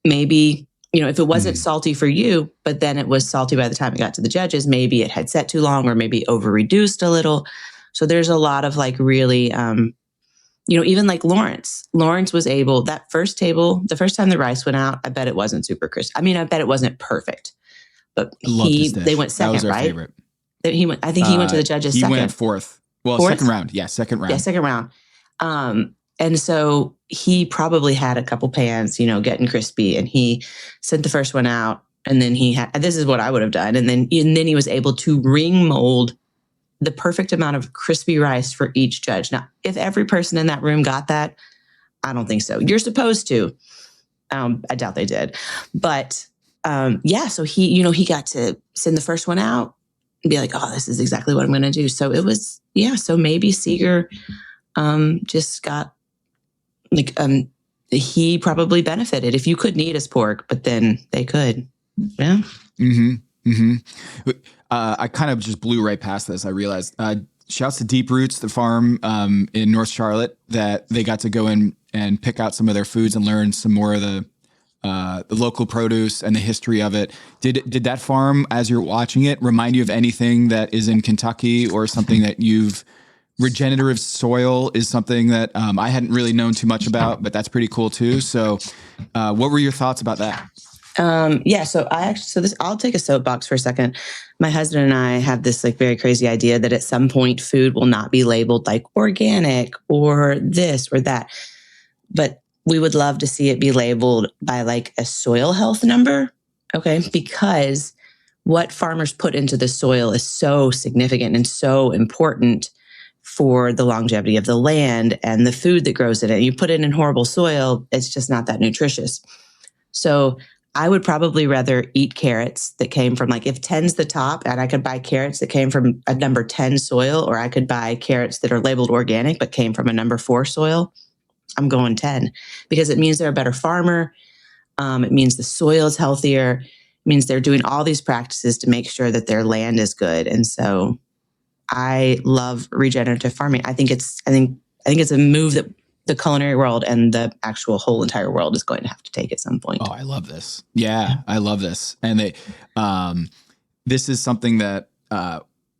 maybe, if it wasn't salty for you, but then it was salty by the time it got to the judges, maybe it had set too long or maybe over-reduced a little. So there's a lot of like really, even like Lawrence was able, that first table, the first time the rice went out, I bet it wasn't super crisp. I mean, I bet it wasn't perfect, but they went second, that was our right? favorite. He went to the judges second. He went fourth. Well, fourth? Second round. Yeah, second round. Yeah, second round. And so he probably had a couple pans, getting crispy, and he sent the first one out. And then this is what I would have done. And then he was able to ring mold the perfect amount of crispy rice for each judge. Now, if every person in that room got that, I don't think so. You're supposed to. I doubt they did. But so he got to send the first one out and be like, oh, this is exactly what I'm going to do. So it was, so maybe Seeger just got he probably benefited. If you couldn't eat his pork, but then they could. Yeah. Mm-hmm. Mm-hmm. I kind of just blew right past this. I realized, shouts to Deep Roots, the farm in North Charlotte, that they got to go in and pick out some of their foods and learn some more of the local produce and the history of it. Did that farm, as you're watching it, remind you of anything that is in Kentucky, or something that regenerative soil is something that I hadn't really known too much about, but that's pretty cool too. So what were your thoughts about that? So I'll take a soapbox for a second. My husband and I have this very crazy idea that at some point food will not be labeled like organic or this or that, but we would love to see it be labeled by a soil health number. Okay. Because what farmers put into the soil is so significant and so important for the longevity of the land and the food that grows in it. You put it in horrible soil, it's just not that nutritious. So I would probably rather eat carrots that came from if 10's the top, and I could buy carrots that came from a number 10 soil, or I could buy carrots that are labeled organic but came from a number 4 soil. I'm going 10 because it means they're a better farmer. It means the soil is healthier. It means they're doing all these practices to make sure that their land is good. And so I love regenerative farming. I think it's a move that the culinary world and the actual whole entire world is going to have to take at some point. Oh, I love this. Yeah, I love this. And this is something that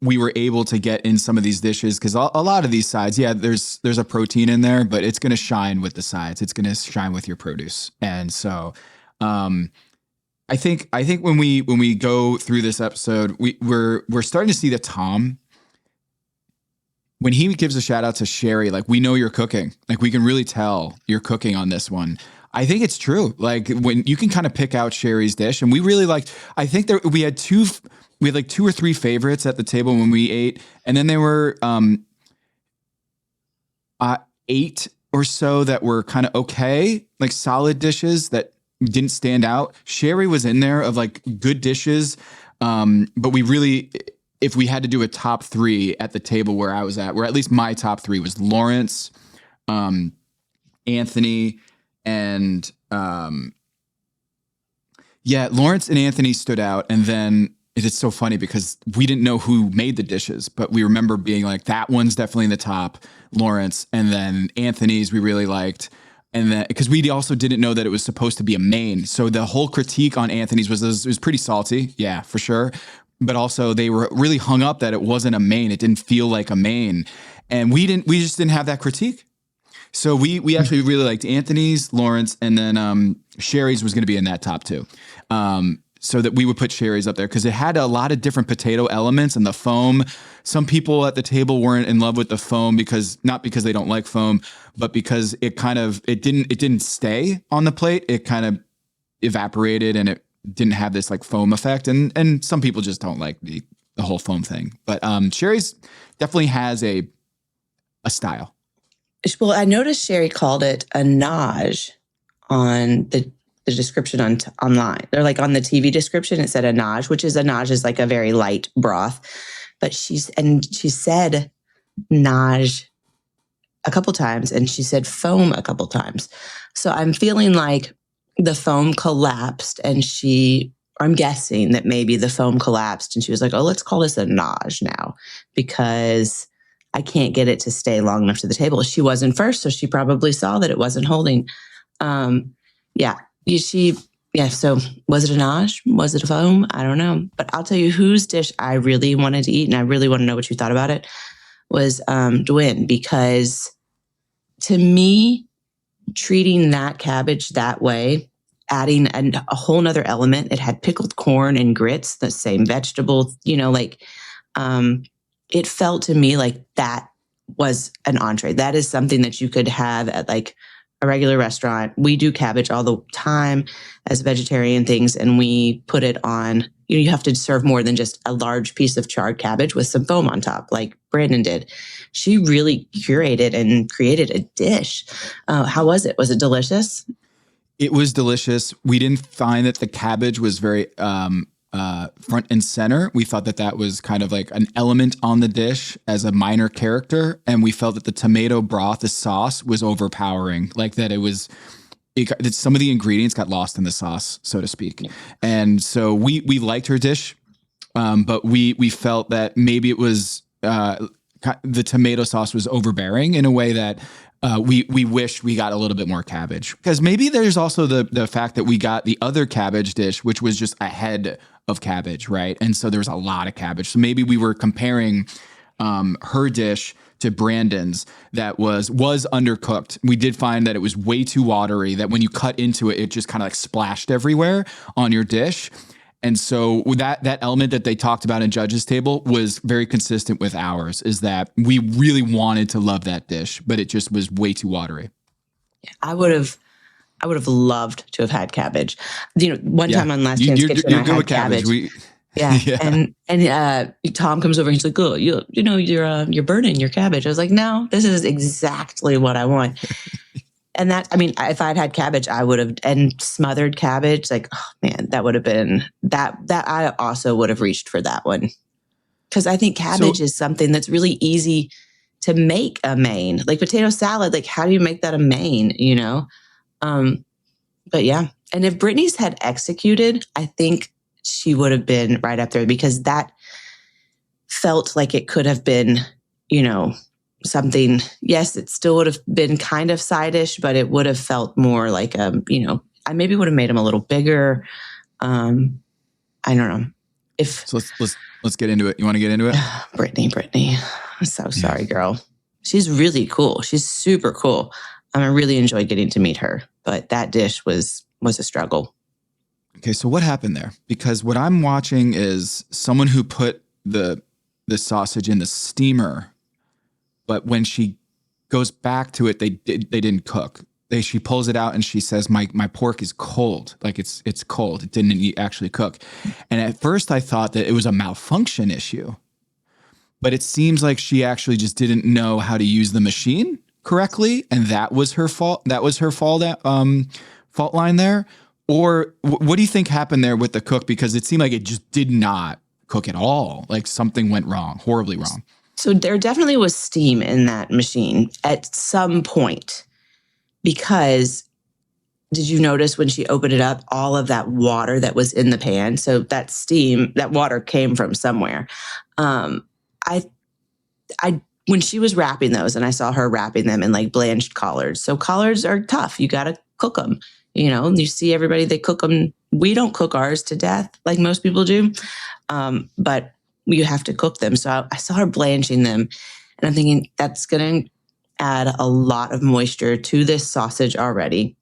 we were able to get in some of these dishes, because a lot of these sides, there's a protein in there, but it's going to shine with the sides. It's going to shine with your produce. And so I think when we go through this episode, we're starting to see that Tom, when he gives a shout out to Sherry, we know you're cooking, we can really tell you're cooking on this one. I think it's true. When you can kind of pick out Sherry's dish, and we really liked, I think we had 2 or 3 favorites at the table when we ate. And then there were 8 or so that were kind of okay, solid dishes that didn't stand out. Sherry was in there of good dishes. But we really, if we had to do a top 3 at the table where I was at, where at least my top 3 was Lawrence, Anthony, and Lawrence and Anthony stood out. And then it's so funny because we didn't know who made the dishes, but we remember being that one's definitely in the top, Lawrence, and then Anthony's we really liked. And then, because we also didn't know that it was supposed to be a main. So the whole critique on Anthony's was it was pretty salty. Yeah, for sure. But also they were really hung up that it wasn't a main. It didn't feel like a main. And we just didn't have that critique. So we actually really liked Anthony's, Lawrence, and then Sherry's was going to be in that top 2. So that we would put Sherry's up there because it had a lot of different potato elements and the foam. Some people at the table weren't in love with the foam not because they don't like foam, but because it didn't stay on the plate. It kind of evaporated and it didn't have this foam effect. And some people just don't like the whole foam thing. But Sherry's definitely has a style. Well, I noticed Sherry called it a nage on the description online. They're on the TV description, it said a nage, which is a a very light broth. But she said nage a couple times, and she said foam a couple times. So I'm feeling the foam collapsed, and I'm guessing that maybe the foam collapsed, and she was like, oh, let's call this a nage now because I can't get it to stay long enough to the table. She wasn't first, so she probably saw that it wasn't holding. So was it a nage? Was it a foam? I don't know. But I'll tell you whose dish I really wanted to eat, and I really want to know what you thought about it, was Dwayne, because to me, treating that cabbage that way, adding a whole nother element, it had pickled corn and grits, the same vegetable, it felt to me like that was an entree. That is something that you could have at like a regular restaurant. We do cabbage all the time as vegetarian things, and we put it on, you have to serve more than just a large piece of charred cabbage with some foam on top, like Brandon did. She really curated and created a dish. How was it? Was it delicious? It was delicious. We didn't find that the cabbage was very front and center. We thought that was kind of like an element on the dish as a minor character. And we felt that the tomato broth, the sauce, was overpowering. Like that that some of the ingredients got lost in the sauce, so to speak. And so we liked her dish, but we felt that maybe it was the tomato sauce was overbearing in a way that we wish we got a little bit more cabbage. Because maybe there's also the fact that we got the other cabbage dish, which was just a head of cabbage, right? And so there was a lot of cabbage. So maybe we were comparing her dish to Brandon's that was undercooked. We did find that it was way too watery, that when you cut into it, it just kind of like splashed everywhere on your dish. And so that element that they talked about in Judge's Table was very consistent with ours, is that we really wanted to love that dish, but it just was way too watery. I would have loved to have had cabbage. One time on Last Chance Kitchen, I had cabbage. And Tom comes over and he's like, "Oh, you're burning your cabbage." I was like, "No, this is exactly what I want." And if I'd had cabbage, I would have, and smothered cabbage, like, oh man, that would have been that I also would have reached for that one. Because I think cabbage is something that's really easy to make a main, like potato salad. Like, how do you make that a main, But yeah. And if Brittany's had executed, I think she would have been right up there, because that felt like it could have been, something. Yes, it still would have been kind of side-ish, but it would have felt more like I maybe would have made him a little bigger. I don't know. So let's get into it. You want to get into it? Brittany. I'm so sorry, girl. She's really cool. She's super cool. I really enjoyed getting to meet her, but that dish was a struggle. Okay, so what happened there? Because what I'm watching is someone who put the sausage in the steamer, but when she goes back to it, they didn't cook. She pulls it out and she says, "My pork is cold. Like it's cold. It didn't actually cook." And at first, I thought that it was a malfunction issue, but it seems like she actually just didn't know how to use the machine correctly, and that was her fault. That was her fault line there. Or what do you think happened there with the cook? Because it seemed like it just did not cook at all. Like something went wrong, horribly wrong. So there definitely was steam in that machine at some point, because did you notice when she opened it up, all of that water that was in the pan? So that steam, that water came from somewhere. When she was wrapping those, and I saw her wrapping them in like blanched collards. So collards are tough. You got to cook them. You see everybody, they cook them. We don't cook ours to death like most people do, but you have to cook them. So I saw her blanching them, and I'm thinking that's going to add a lot of moisture to this sausage already.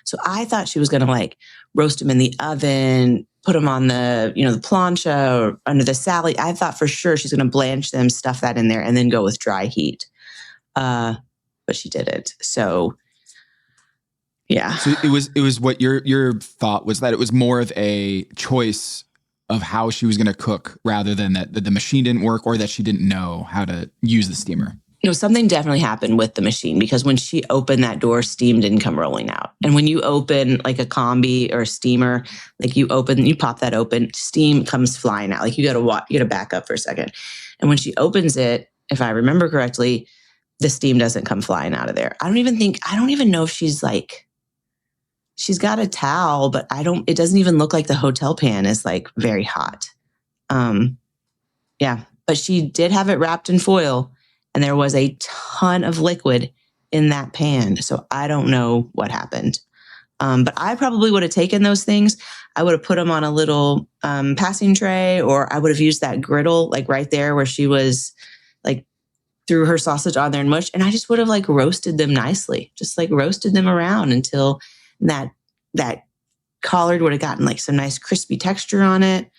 So I thought she was going to like roast them in the oven, put them on the, the plancha or under the sally. I thought for sure she's going to blanch them, stuff that in there, and then go with dry heat. But she didn't. So yeah. So it was what your thought was, that it was more of a choice of how she was going to cook rather than that the machine didn't work, or that she didn't know how to use the steamer. Something definitely happened with the machine, because when she opened that door, steam didn't come rolling out. And when you open like a combi or a steamer, like you pop that open, steam comes flying out. Like you got to back up for a second. And when she opens it, if I remember correctly, the steam doesn't come flying out of there. I don't even know if she's got a towel, but it doesn't even look like the hotel pan is like very hot. Yeah, but she did have it wrapped in foil, and there was a ton of liquid in that pan. So I don't know what happened. But I probably would have taken those things. I would have put them on a little passing tray, or I would have used that griddle like right there where she was like threw her sausage on there and mushed. And I just would have like roasted them nicely, just like roasted them around until that collard would have gotten like some nice crispy texture on it.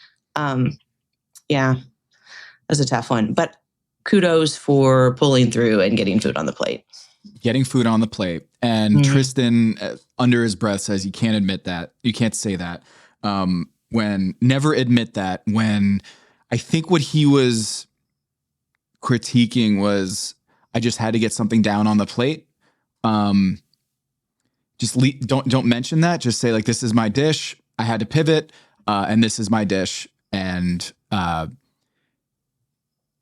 Yeah, it was a tough one. But kudos for pulling through and getting food on the plate. Getting food on the plate. And Tristan, under his breath, says you can't admit that. You can't say that. Never admit that. When I think what he was critiquing was, I just had to get something down on the plate. Don't mention that. Just say, like, this is my dish. I had to pivot, and this is my dish. And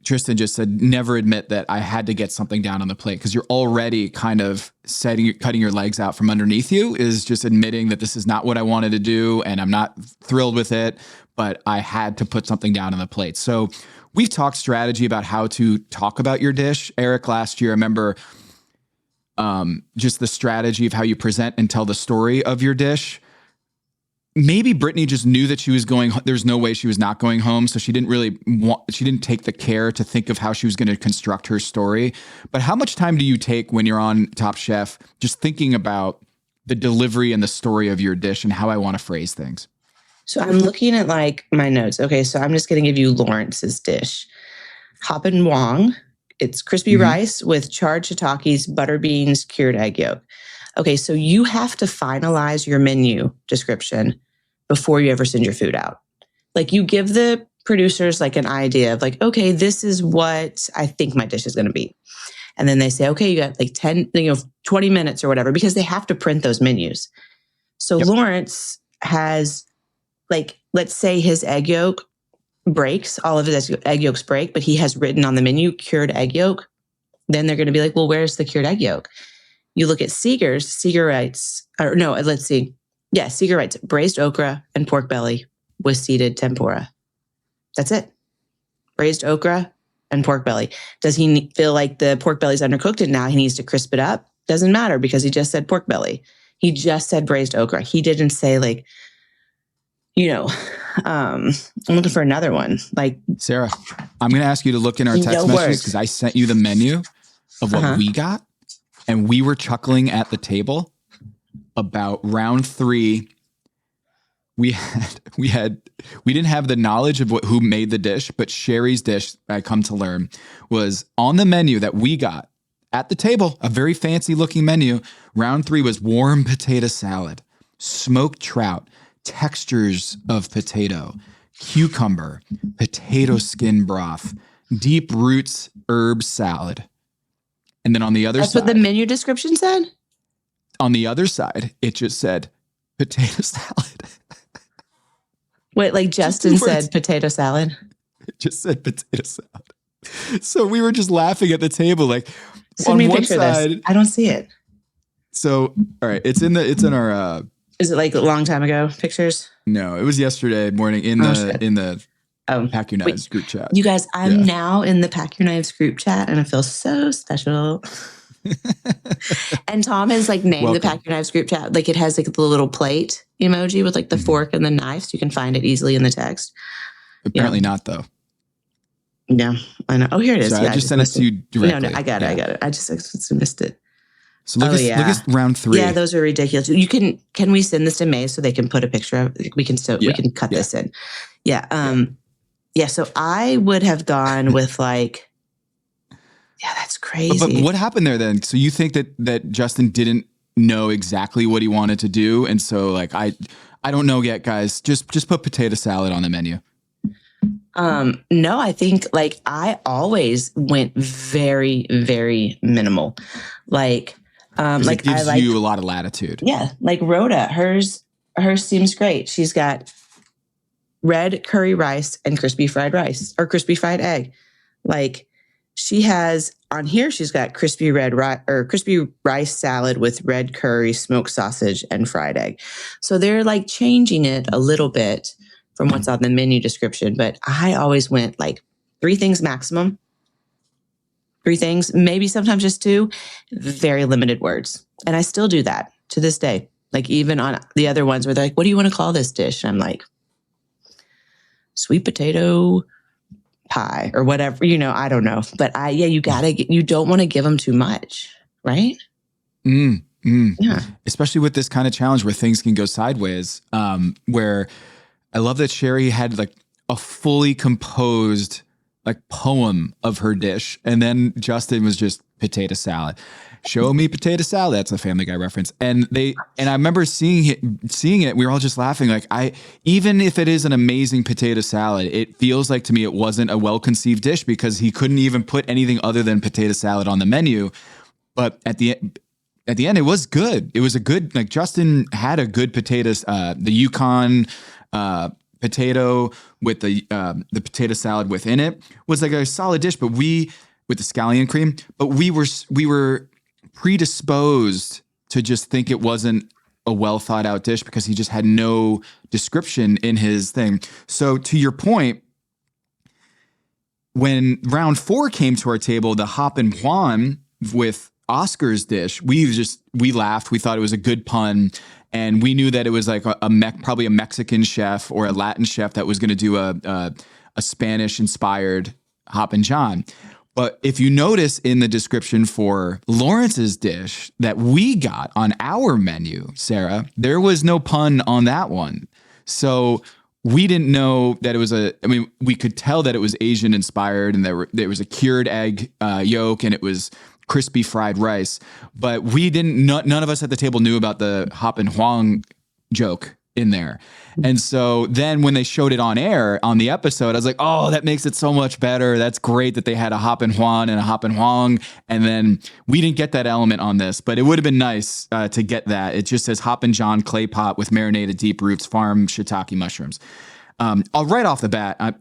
Tristan just said, never admit that I had to get something down on the plate, because you're already kind of cutting your legs out from underneath you, is just admitting that this is not what I wanted to do and I'm not thrilled with it, but I had to put something down on the plate. So we've talked strategy about how to talk about your dish. Eric, last year, I remember just the strategy of how you present and tell the story of your dish. Maybe Brittany just knew that she was going, there's no way she was not going home. So she didn't take the care to think of how she was going to construct her story. But how much time do you take when you're on Top Chef, just thinking about the delivery and the story of your dish and how I want to phrase things? So I'm looking at like my notes. Okay. So I'm just going to give you Lawrence's dish. Hop and Wong. It's crispy rice with charred shiitakes, butter beans, cured egg yolk. Okay. So you have to finalize your menu description before you ever send your food out. Like, you give the producers like an idea of like, okay, this is what I think my dish is going to be. And then they say, okay, you got like 20 minutes or whatever, because they have to print those menus. So Lawrence has, like, let's say his egg yolk breaks, all of his egg yolks break, but he has written on the menu cured egg yolk. Then they're going to be like, well, where's the cured egg yolk? You look at Seeger writes, Seeger writes braised okra and pork belly with seeded tempura. That's it. Braised okra and pork belly. Does he feel like the pork belly's undercooked and now he needs to crisp it up? Doesn't matter, because he just said pork belly. He just said braised okra. He didn't say, like, I'm looking for another one. Like, Sarah, I'm going to ask you to look in our text messages, because I sent you the menu of what we got, and we were chuckling at the table about round 3. We didn't have the knowledge of who made the dish, but Sherry's dish, I come to learn, was on the menu that we got at the table, a very fancy looking menu. Round 3 was warm potato salad, smoked trout, textures of potato, cucumber, potato skin broth, deep roots herb salad. And then on the other side, that's what the menu description said? On the other side, it just said potato salad. Wait, like Justin said potato salad? It just said potato salad. So we were just laughing at the table, like, send me a picture of this. I don't see it. So, all right, it's in our is it like a long time ago pictures? No, it was yesterday morning in the Pack Your Knives group chat. You guys, I'm now in the Pack Your Knives group chat, and I feel so special. And Tom has like named the Pack Your Knives group chat. Like, it has like the little plate emoji with like the fork and the knife, so you can find it easily in the text. Apparently not, though. No, I know. Oh, here it is. So I just sent it to you directly. No, I got it. I just missed it. So look at round 3. Yeah, those are ridiculous. Can we send this to May so they can put a picture of it? We can cut this in. Yeah. So I would have gone with like, that's crazy. But what happened there then? So you think that Justin didn't know exactly what he wanted to do, and so like I don't know yet, guys. Just put potato salad on the menu. No, I think like I always went very, very minimal. Like, it gives you a lot of latitude. Yeah. Like Rhoda, hers seems great. She's got red curry rice and crispy fried rice or crispy fried egg. Like, she has on here, she's got crispy rice salad with red curry, smoked sausage, and fried egg. So they're like changing it a little bit from what's on the menu description. But I always went like 3 things maximum. 3 things, maybe sometimes just 2, very limited words. And I still do that to this day. Like, even on the other ones where they're like, what do you want to call this dish? And I'm like, sweet potato pie or whatever, I don't know. But you don't want to give them too much, right? Yeah. Especially with this kind of challenge where things can go sideways, where I love that Sherry had like a fully composed like poem of her dish. And then Justin was just potato salad. Show me potato salad. That's a Family Guy reference. And I remember seeing it. We were all just laughing. Like even if it is an amazing potato salad, it feels like to me it wasn't a well-conceived dish because he couldn't even put anything other than potato salad on the menu. But at the end, it was good. It was a good, like Justin had a good potatoes, the Yukon potato with the potato salad within it was like a solid dish, but with the scallion cream, but we were predisposed to just think it wasn't a well thought out dish because he just had no description in his thing. So to your point, when round 4 came to our table, the hop and Juan with Oscar's dish, we laughed. We thought it was a good pun. And we knew that it was like probably a Mexican chef or a Latin chef that was going to do a Spanish inspired hop and John. But if you notice in the description for Lawrence's dish that we got on our menu, Sarah, there was no pun on that one. So we didn't know that it was we could tell that it was Asian inspired and there was a cured egg yolk and it was crispy fried rice. But we none of us at the table knew about the hop and Huang joke in there. And so then when they showed it on air on the episode, I was like, oh, that makes it so much better. That's great that they had a hop and Juan and a hop and Huang. And then we didn't get that element on this, but it would have been nice to get that. It just says hop and John clay pot with marinated deep roots, farm shiitake mushrooms. Right off the bat,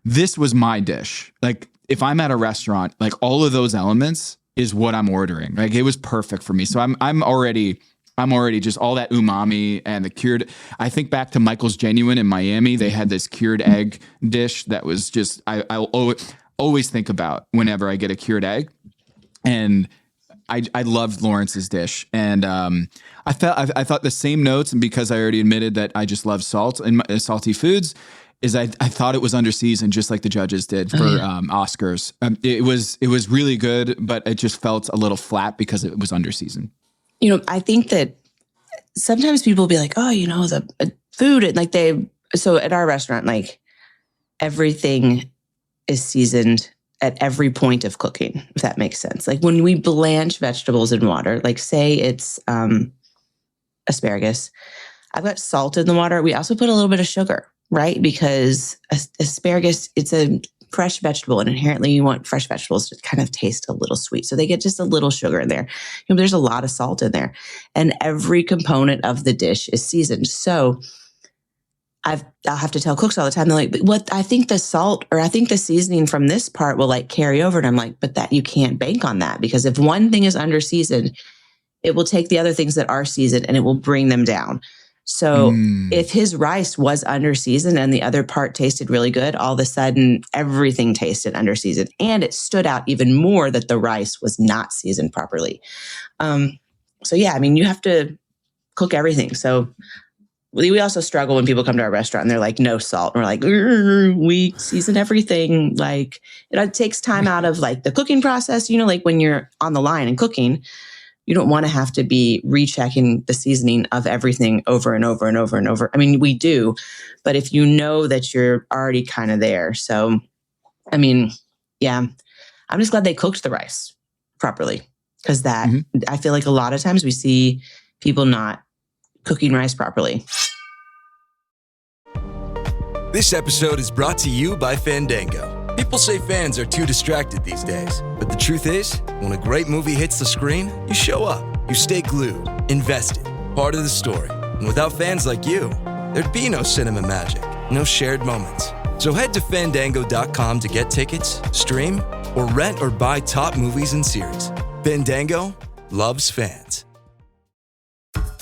this was my dish. Like if I'm at a restaurant, like all of those elements is what I'm ordering. Like it was perfect for me. So I'm already just all that umami and the cured. I think back to Michael's Genuine in Miami. They had this cured egg dish that was just, I'll always think about whenever I get a cured egg. And I loved Lawrence's dish. And I thought the same notes, and because I already admitted that I just love salt and salty foods, is I thought it was underseasoned, just like the judges did for Oscars. It was really good, but it just felt a little flat because it was underseasoned. You know, I think that sometimes people will be like, oh, you know, the food, so at our restaurant, like everything is seasoned at every point of cooking, if that makes sense. Like when we blanch vegetables in water, like say it's asparagus, I've got salt in the water. We also put a little bit of sugar, right? Because asparagus, it's a fresh vegetable, and inherently you want fresh vegetables to kind of taste a little sweet. So they get just a little sugar in there. You know, there's a lot of salt in there, and every component of the dish is seasoned. So I'll have to tell cooks all the time, they're like, but what I think the salt or I think the seasoning from this part will like carry over. And I'm like, but that you can't bank on that, because if one thing is under seasoned, it will take the other things that are seasoned and it will bring them down. So if his rice was under seasoned and the other part tasted really good, all of a sudden everything tasted under seasoned, and it stood out even more that the rice was not seasoned properly. So yeah, I mean, you have to cook everything. So we also struggle when people come to our restaurant and they're like, no salt. And we're like, we season everything. Like it takes time out of like the cooking process, you know, like when you're on the line and cooking, you don't want to have to be rechecking the seasoning of everything over and over and over and over. I mean, we do, but if you know that you're already kind of there. So, I mean, yeah, I'm just glad they cooked the rice properly, because that I feel like a lot of times we see people not cooking rice properly. This episode is brought to you by Fandango. People say fans are too distracted these days, but the truth is, when a great movie hits the screen, you show up, you stay glued, invested, part of the story. And without fans like you, there'd be no cinema magic, no shared moments. So head to Fandango.com to get tickets, stream, or rent or buy top movies and series. Fandango loves fans.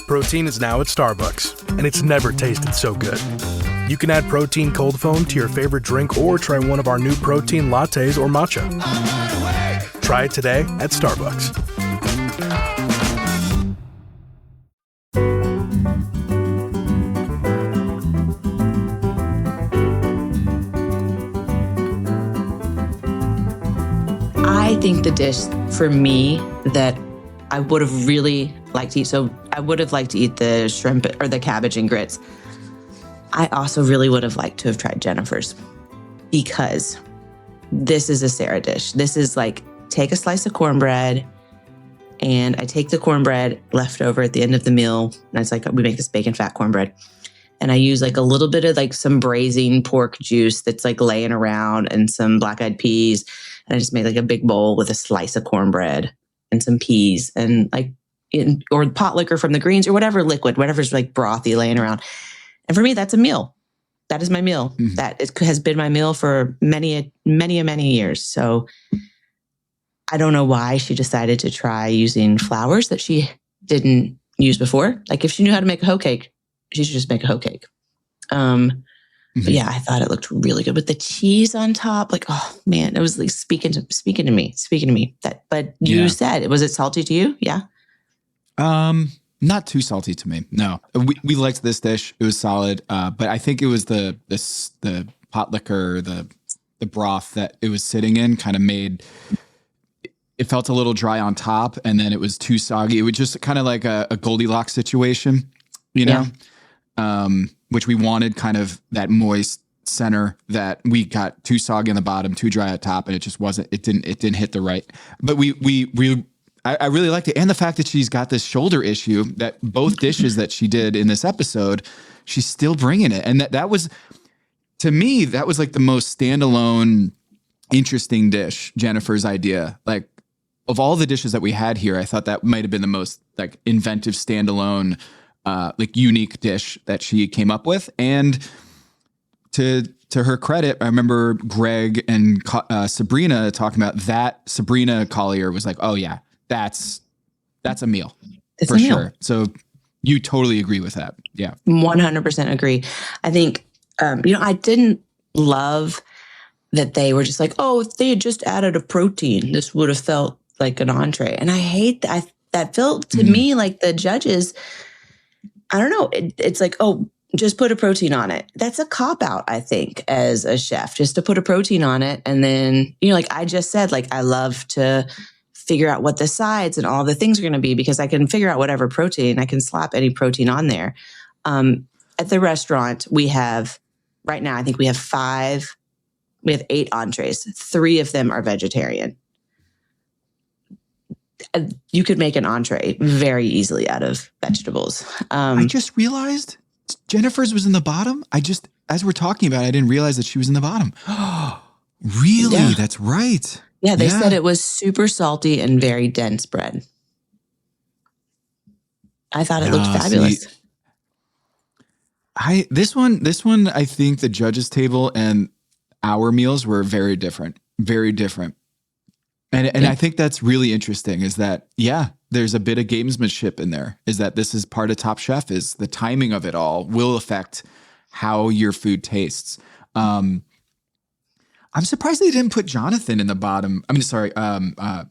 Protein is now at Starbucks, and it's never tasted so good. You can add protein cold foam to your favorite drink or try one of our new protein lattes or matcha. Try it today at Starbucks. I think the dish for me that I would have really liked to eat, so I would have liked to eat the shrimp or the cabbage and grits. I also really would have liked to have tried Jennifer's, because this is a Sara dish. This is like, take a slice of cornbread, and I take the cornbread left over at the end of the meal. And it's like, we make this bacon fat cornbread. And I use like a little bit of like some braising pork juice that's like laying around and some black-eyed peas. And I just make like a big bowl with a slice of cornbread and some peas and like, or pot liquor from the greens or whatever liquid, whatever's like brothy laying around. And for me, that's a meal. That is my meal. Mm-hmm. That has been my meal for many years. So I don't know why she decided to try using flours that she didn't use before. Like if she knew how to make a hoe cake, she should just make a hoe cake. But yeah, I thought it looked really good with the cheese on top. Like, oh man, it was like speaking to me. But you said, was it salty to you? Yeah. Not too salty to me. No, we liked this dish. It was solid. But I think it was the pot liquor, the broth that it was sitting in kind of made, it felt a little dry on top, and then it was too soggy. It was just kind of like a Goldilocks situation, you know? Yeah. Which we wanted kind of that moist center that we got too soggy on the bottom, too dry at top, and it just wasn't, it didn't hit the right. But I really liked it. And the fact that she's got this shoulder issue, that both dishes that she did in this episode, she's still bringing it. And that was, to me, that was like the most standalone, interesting dish, Jennifer's idea. Like of all the dishes that we had here, I thought that might've been the most like inventive, standalone, like unique dish that she came up with. And to her credit, I remember Greg and Sabrina talking about that. Sabrina Collier was like, oh yeah, that's a meal for sure. So you totally agree with that. Yeah. 100% agree. I think, I didn't love that they were just like, oh, if they had just added a protein, this would have felt like an entree. And I hate that. That felt to me like the judges, I don't know. It's like, oh, just put a protein on it. That's a cop-out, I think, as a chef, just to put a protein on it. And then, like I just said, like I love to figure out what the sides and all the things are going to be because I can figure out whatever protein. I can slap any protein on there. At the restaurant, we have, right now, I think we have 8 entrees. 3 of them are vegetarian. You could make an entree very easily out of vegetables. I just realized Jennifer's was in the bottom. As we're talking about it, I didn't realize that she was in the bottom. Really? Yeah. That's right. Yeah, they said it was super salty and very dense bread. I thought it looked fabulous. This one, I think the judges' table and our meals were very different. Very different. And I think that's really interesting is that, there's a bit of gamesmanship in there, is that this is part of Top Chef, is the timing of it all will affect how your food tastes. I'm surprised they didn't put Jonathan in the bottom.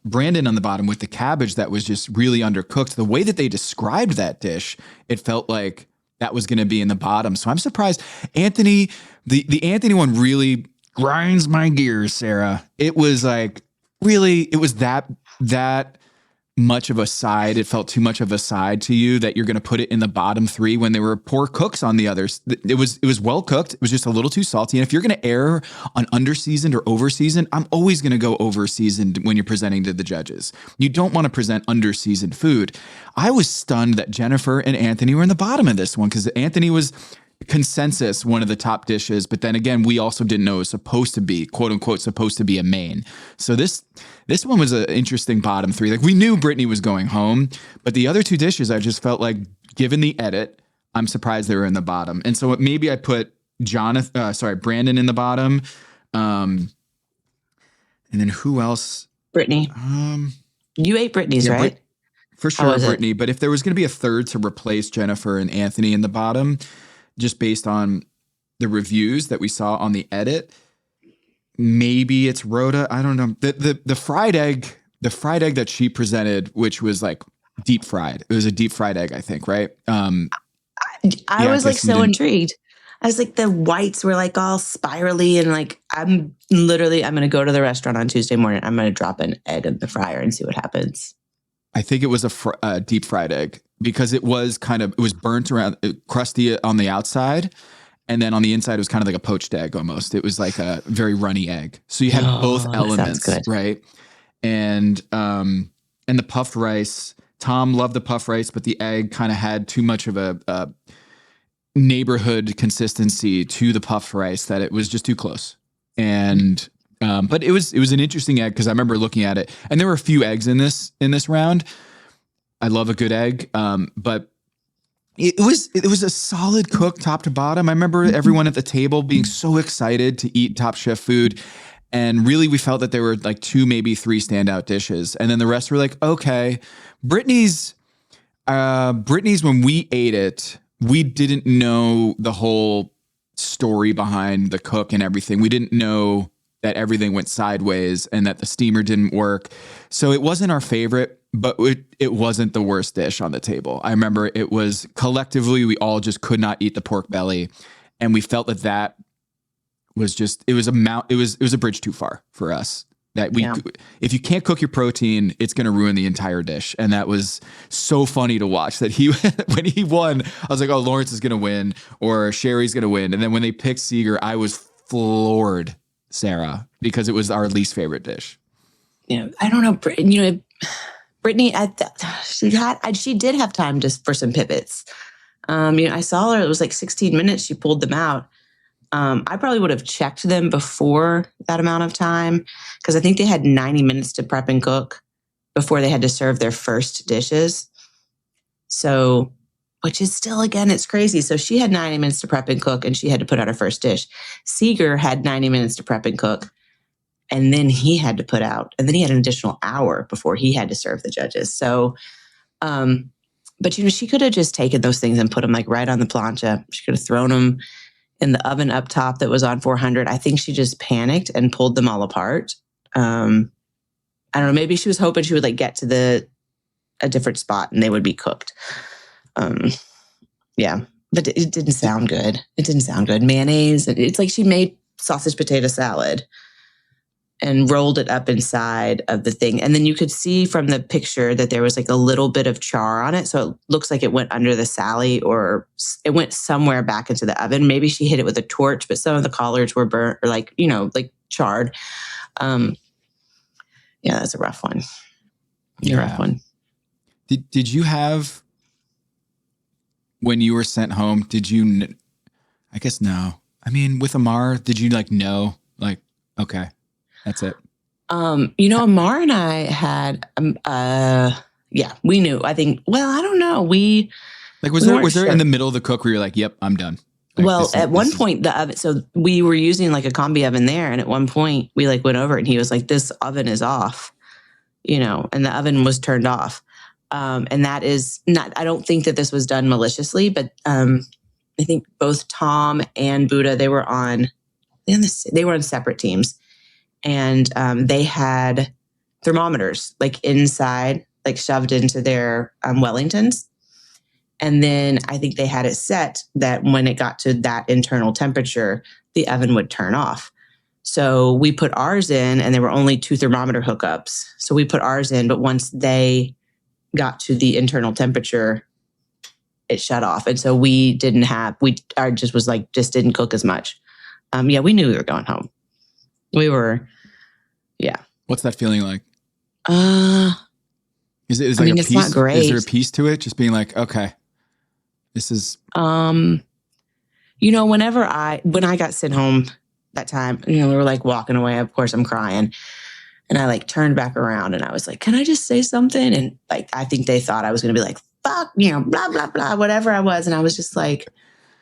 Brandon on the bottom with the cabbage that was just really undercooked. The way that they described that dish, it felt like that was going to be in the bottom. So I'm surprised. Anthony, the Anthony one really grinds my gears, Sarah. It was like, really, it was that much of a side. It felt too much of a side to you that you're going to put it in the bottom 3 when there were poor cooks on the others. It was well cooked. It was just a little too salty. And if you're going to err on underseasoned or overseasoned, I'm always going to go overseasoned when you're presenting to the judges. You don't want to present underseasoned food. I was stunned that Jennifer and Anthony were in the bottom of this one because Anthony was consensus one of the top dishes, but then again, we also didn't know it was supposed to be, quote unquote, supposed to be a main. So this one was an interesting bottom 3. Like we knew Brittany was going home, but the other 2 dishes, I just felt like, given the edit, I'm surprised they were in the bottom. And so maybe I put Brandon in the bottom. And then who else? Brittany. You ate Brittany's, right? For sure, Brittany. But if there was going to be a third to replace Jennifer and Anthony in the bottom, just based on the reviews that we saw on the edit, maybe it's Rhoda. I don't know. The fried egg that she presented, which was like deep fried. It was a deep fried egg, I think, right? I was like so intrigued. I was like, the whites were like all spirally and like, I'm going to go to the restaurant on Tuesday morning. I'm going to drop an egg in the fryer and see what happens. I think it was a deep fried egg because it was burnt around, crusty on the outside. And then on the inside, it was kind of like a poached egg almost. It was like a very runny egg. So you had both elements, right? And the puffed rice, Tom loved the puffed rice, but the egg kind of had too much of a neighborhood consistency to the puffed rice that it was just too close. And but it was an interesting egg because I remember looking at it, and there were a few eggs in this round. I love a good egg, but it was a solid cook top to bottom. I remember everyone at the table being so excited to eat Top Chef food. And really, we felt that there were like 2, maybe 3 standout dishes. And then the rest were like, okay. Brittany's, when we ate it, we didn't know the whole story behind the cook and everything. We didn't know that everything went sideways and that the steamer didn't work. So it wasn't our favorite, but it wasn't the worst dish on the table. I remember it was collectively, we all just could not eat the pork belly. And we felt that was just, it was a bridge too far for us. That if you can't cook your protein, it's going to ruin the entire dish. And that was so funny to watch that when he won, I was like, oh, Lawrence is going to win or Sherry's going to win. And then when they picked Seeger, I was floored, Sarah, because it was our least favorite dish. Yeah. I don't know. Brittany, she did have time just for some pivots. I saw her, it was like 16 minutes. She pulled them out. I probably would have checked them before that amount of time because I think they had 90 minutes to prep and cook before they had to serve their first dishes. So, which is still, again, it's crazy. So she had 90 minutes to prep and cook and she had to put out her first dish. Seeger had 90 minutes to prep and cook and then he had to put out, and then he had an additional hour before he had to serve the judges. So, but she could have just taken those things and put them like right on the plancha. She could have thrown them in the oven up top that was on 400. I think she just panicked and pulled them all apart. I don't know. Maybe she was hoping she would like get to a different spot and they would be cooked. Yeah, but it didn't sound good. Mayonnaise. It's like she made sausage potato salad and rolled it up inside of the thing. And then you could see from the picture that there was like a little bit of char on it. So it looks like it went under the Sally or it went somewhere back into the oven. Maybe she hit it with a torch, but some of the collards were burnt or like charred. Yeah, that's a rough one. Yeah. A rough one. Did you have, when you were sent home, I guess no. I mean, with Amar, did you know, okay. That's it. Amar and I had, we knew. I think. Well, I don't know. Was there in the middle of the cook where you're like, "Yep, I'm done." At one point, the oven. So we were using like a combi oven there, and at one point we went over, and he was like, "This oven is off," and the oven was turned off. And that is not. I don't think that this was done maliciously, but I think both Tom and Buddha they were on separate teams. And they had thermometers inside, shoved into their Wellingtons. And then I think they had it set that when it got to that internal temperature, the oven would turn off. So we put ours in and there were only 2 thermometer hookups. So we put ours in, but once they got to the internal temperature, it shut off. And so just didn't cook as much. We knew we were going home. We were, yeah. What's that feeling like? Is it? It's not great. Is there a piece to it? Just being like, okay, this is. When I got sent home that time, we were walking away. Of course, I'm crying, and I turned back around and I was like, "Can I just say something?" And I think they thought I was going to be like, "Fuck," blah blah blah, whatever I was, and I was just like,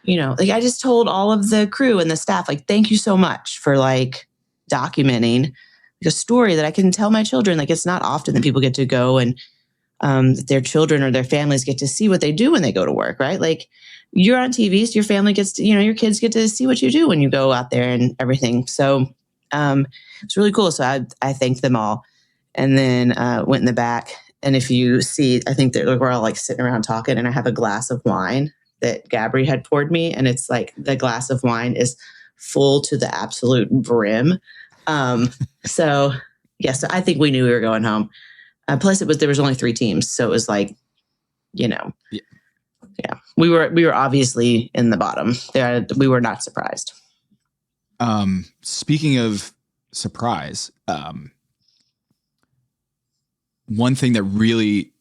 I just told all of the crew and the staff, thank you so much for documenting a story that I can tell my children. It's not often that people get to go and their children or their families get to see what they do when they go to work, right? You're on TV, so your family gets to, your kids get to see what you do when you go out there and everything. So it's really cool. So I thanked them all and then went in the back. And if you see, I think that we're all sitting around talking and I have a glass of wine that Gabri had poured me. And it's the glass of wine is full to the absolute brim. So I think we knew we were going home. Plus there was only 3 teams. So it was Yeah. yeah, we were obviously in the bottom. We were not surprised. Speaking of surprise, one thing that really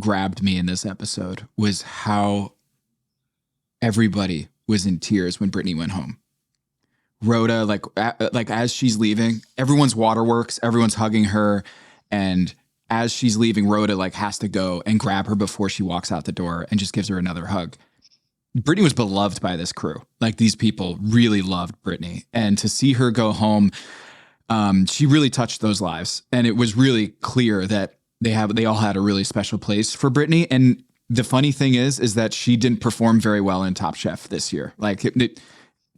grabbed me in this episode was how everybody was in tears when Brittany went home. Rhoda, like as she's leaving, everyone's waterworks, everyone's hugging her, and as she's leaving, Rhoda like has to go and grab her before she walks out the door and just gives her another hug. Brittany was beloved by this crew. Like these people really loved Brittany, and to see her go home, she really touched those lives, and it was really clear that they all had a really special place for Brittany. And the funny thing is that she didn't perform very well in Top Chef this year. Like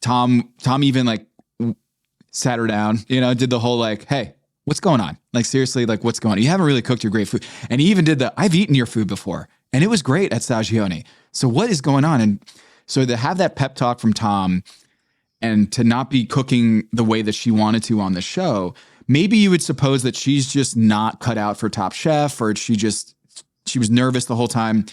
Tom even like sat her down, did the whole like, hey, what's going on? Like seriously, like what's going on? You haven't really cooked your great food. And he even did I've eaten your food before and it was great at Stagione. So what is going on? And so to have that pep talk from Tom and to not be cooking the way that she wanted to on the show, maybe you would suppose that she's just not cut out for Top Chef, or she was nervous the whole time.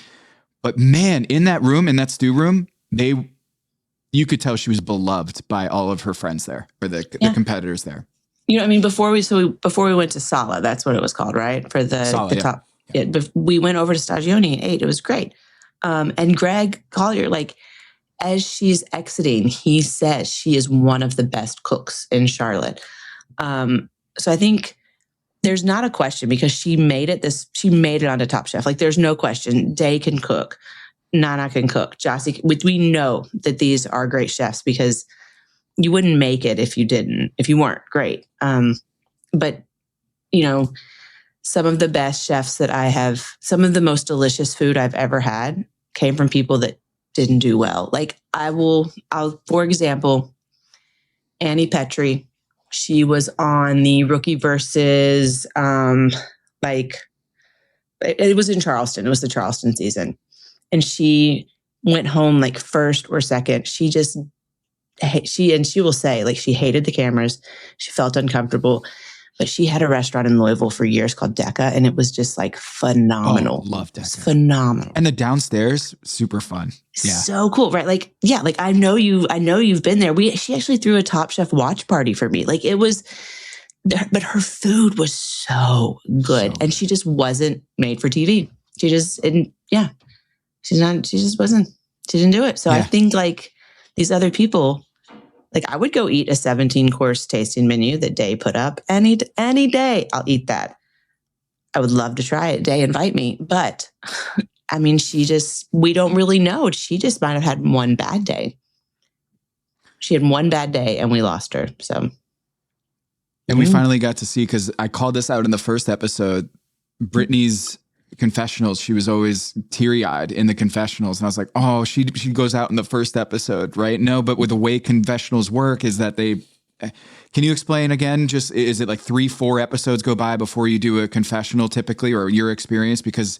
But man, in that room, in that stew room, you could tell she was beloved by all of her friends there, or the competitors there. I mean, before we went to Sala, that's what it was called, right? For the top. Yeah, we went over to Stagione and ate. It was great. And Greg Collier, like as she's exiting, he says she is one of the best cooks in Charlotte. So I think there's not a question, because she made it onto Top Chef. Like there's no question. Day can cook. Nana can cook. Jossie, we know that these are great chefs because you wouldn't make it if you weren't great. But some of the best chefs some of the most delicious food I've ever had came from people that didn't do well. Like for example, Annie Petrie, she was on the Rookie versus, it was in Charleston. It was the Charleston season. And she went home like first or second. She will say like she hated the cameras. She felt uncomfortable, but she had a restaurant in Louisville for years called Decca, and it was just like phenomenal. Oh, love Decca. Phenomenal. And the downstairs, super fun. Yeah. So cool, right? Like, yeah, like I know you've been there. She actually threw a Top Chef watch party for me. Like it was, but her food was so good. And she just wasn't made for TV. She just didn't do it. So I think like these other people, like I would go eat a 17-course tasting menu that Day put up any day. I'll eat that. I would love to try it. Day, invite me. But I mean, we don't really know. She just might have had one bad day. She had one bad day and we lost her. So. And we finally got to see, because I called this out in the first episode, Brittany's confessionals. She was always teary-eyed in the confessionals. And I was like, oh, she goes out in the first episode, right? No, but with the way confessionals work is that can you explain again, just, is it like 3-4 episodes go by before you do a confessional typically, or your experience? Because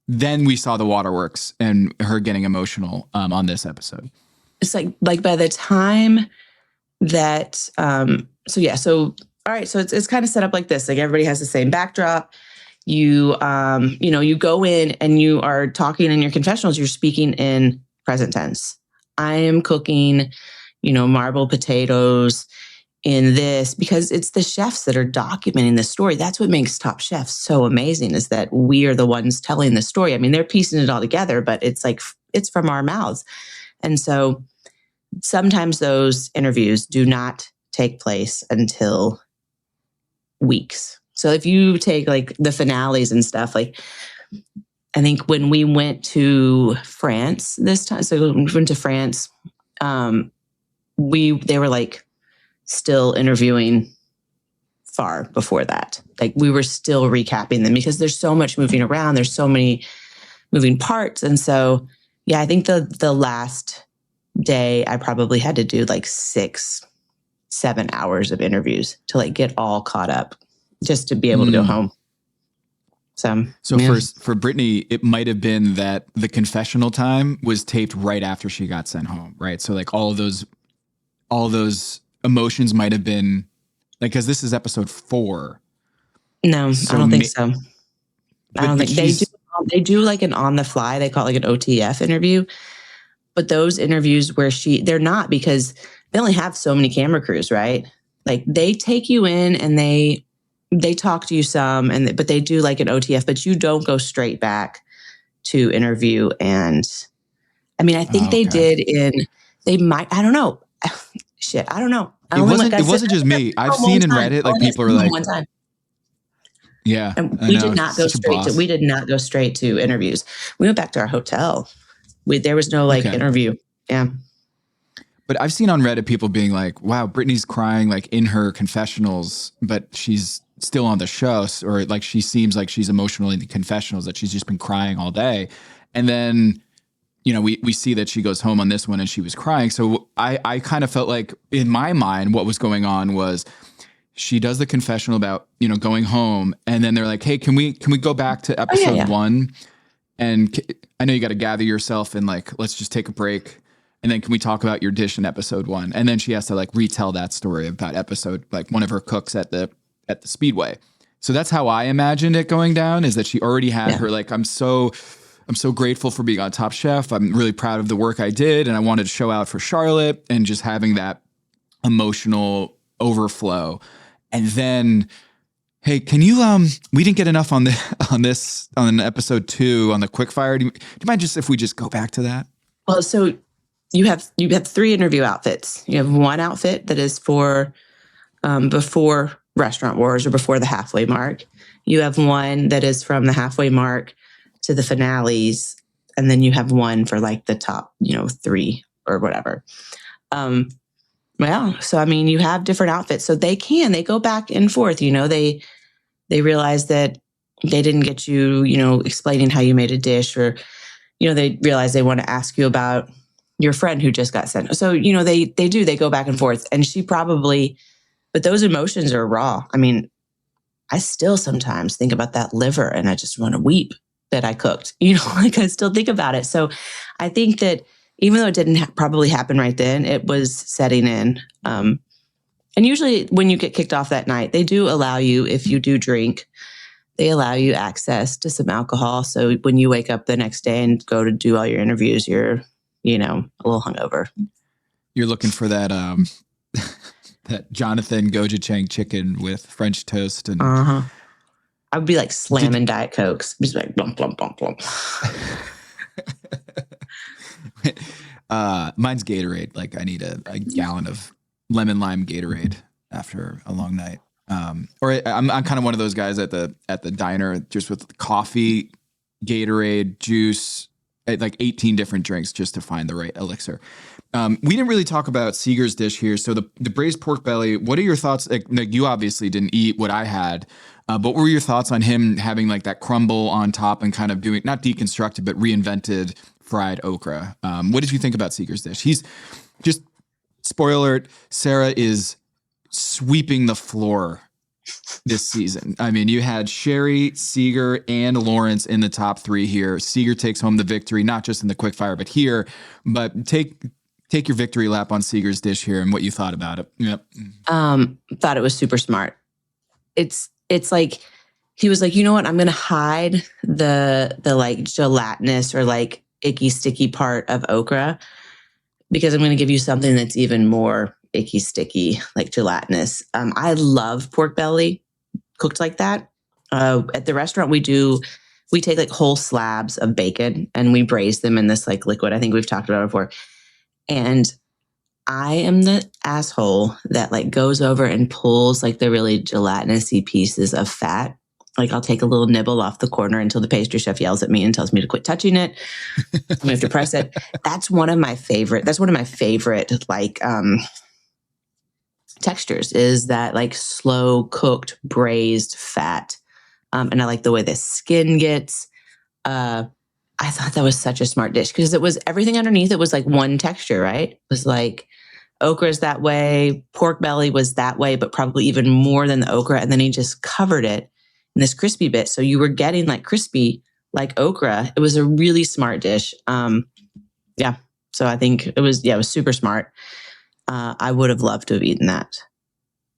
then we saw the waterworks and her getting emotional on this episode. It's like by the time that, all right, so it's kind of set up like this. Like everybody has the same backdrop. You go in and you are talking in your confessionals, you're speaking in present tense. I am cooking, marble potatoes in this, because it's the chefs that are documenting the story. That's what makes Top Chef so amazing, is that we are the ones telling the story. I mean, they're piecing it all together, but it's like, it's from our mouths. And so sometimes those interviews do not take place until weeks. So if you take like the finales and stuff, like I think when we went to France this time, so when we went to France, they were like still interviewing far before that. Like we were still recapping them because there's so much moving around. There's so many moving parts. And so, yeah, I think the last day I probably had to do like 6-7 hours of interviews to like get all caught up, just to be able to go home. So yeah. For Brittany, it might have been that the confessional time was taped right after she got sent home, right? So like all those emotions might have been like, because this is episode 4. No, so I don't think so. I don't think they do like an on the fly, they call it like an OTF interview. But those interviews where they're not, because they only have so many camera crews, right? Like they take you in and they talk to you some, but they do like an OTF, but you don't go straight back to interview. And I mean, I think they did I don't know. Shit, I don't know. It wasn't just me. I've seen in Reddit, like people are like, one time. Yeah. And we did not go straight to interviews. We went back to our hotel. There was no interview. Yeah. But I've seen on Reddit people being like, wow, Brittany's crying like in her confessionals, but she's still on the show. Or like she seems like she's emotionally in the confessionals, that she's just been crying all day. And then, you know, we see that she goes home on this one and she was crying. So I kind of felt like in my mind, what was going on was she does the confessional about, you know, going home. And then they're like, hey, can we go back to episode 1? And I know you got to gather yourself and like, let's just take a break. And then can we talk about your dish in episode 1? And then she has to like retell that story about episode, like one of her cooks at the Speedway. So that's how I imagined it going down, is that she already had her, like, I'm so grateful for being on Top Chef. I'm really proud of the work I did. And I wanted to show out for Charlotte, and just having that emotional overflow. And then, hey, can you, we didn't get enough on episode 2 on the quickfire. Do you mind just, if we just go back to that? Well, so you have 3 interview outfits. You have one outfit that is for before Restaurant Wars or before the halfway mark. You have one that is from the halfway mark to the finales. And then you have one for like the top, 3 or whatever. Well, so I mean, you have different outfits. So they go back and forth. They realize that they didn't get you, explaining how you made a dish, or, they realize they want to ask you about your friend who just got sent. So, they go back and forth. And she probably, but those emotions are raw. I mean, I still sometimes think about that liver and I just want to weep that I cooked, like I still think about it. So I think that even though it didn't probably happen right then, it was setting in. And usually when you get kicked off that night, they do allow you, if you do drink, they allow you access to some alcohol. So when you wake up the next day and go to do all your interviews, you're, a little hungover. You're looking for that, that Jonathan Gochujang chicken with French toast. And I would be like slamming Diet Cokes. Just like blump, blump, blump, blump. Mine's Gatorade. Like I need a gallon of lemon lime Gatorade after a long night. Or I'm kind of one of those guys at the diner, just with coffee, Gatorade, juice, like 18 different drinks just to find the right elixir. We didn't really talk about Seeger's dish here. So the braised pork belly, what are your thoughts? Like you obviously didn't eat what I had, but what were your thoughts on him having like that crumble on top and kind of doing, not deconstructed, but reinvented fried okra? What did you think about Seeger's dish? He's just, spoiler alert, Sara is sweeping the floor this season. I mean, you had Sherry, Seeger, and Lawrence in the top 3 here. Seeger takes home the victory, not just in the quickfire, but here. But take your victory lap on Seeger's dish here and what you thought about it. Yep. Thought it was super smart. It's like, he was like, you know what? I'm going to hide the like gelatinous or like icky, sticky part of okra, because I'm going to give you something that's even more icky, sticky, like gelatinous. I love pork belly cooked like that. At the restaurant, we take like whole slabs of bacon and we braise them in this like liquid. I think we've talked about it before. And I am the asshole that like goes over and pulls like the really gelatinous-y pieces of fat. Like I'll take a little nibble off the corner until the pastry chef yells at me and tells me to quit touching it. We have to press it. That's one of my favorite like textures, is that like slow cooked braised fat. And I like the way the skin gets. I thought that was such a smart dish because it was everything underneath. It was like one texture, right? It was like okra's that way, pork belly was that way, but probably even more than the okra. And then he just covered it in this crispy bit. So you were getting like crispy like okra. It was a really smart dish. Yeah. So I think it was super smart. I would have loved to have eaten that,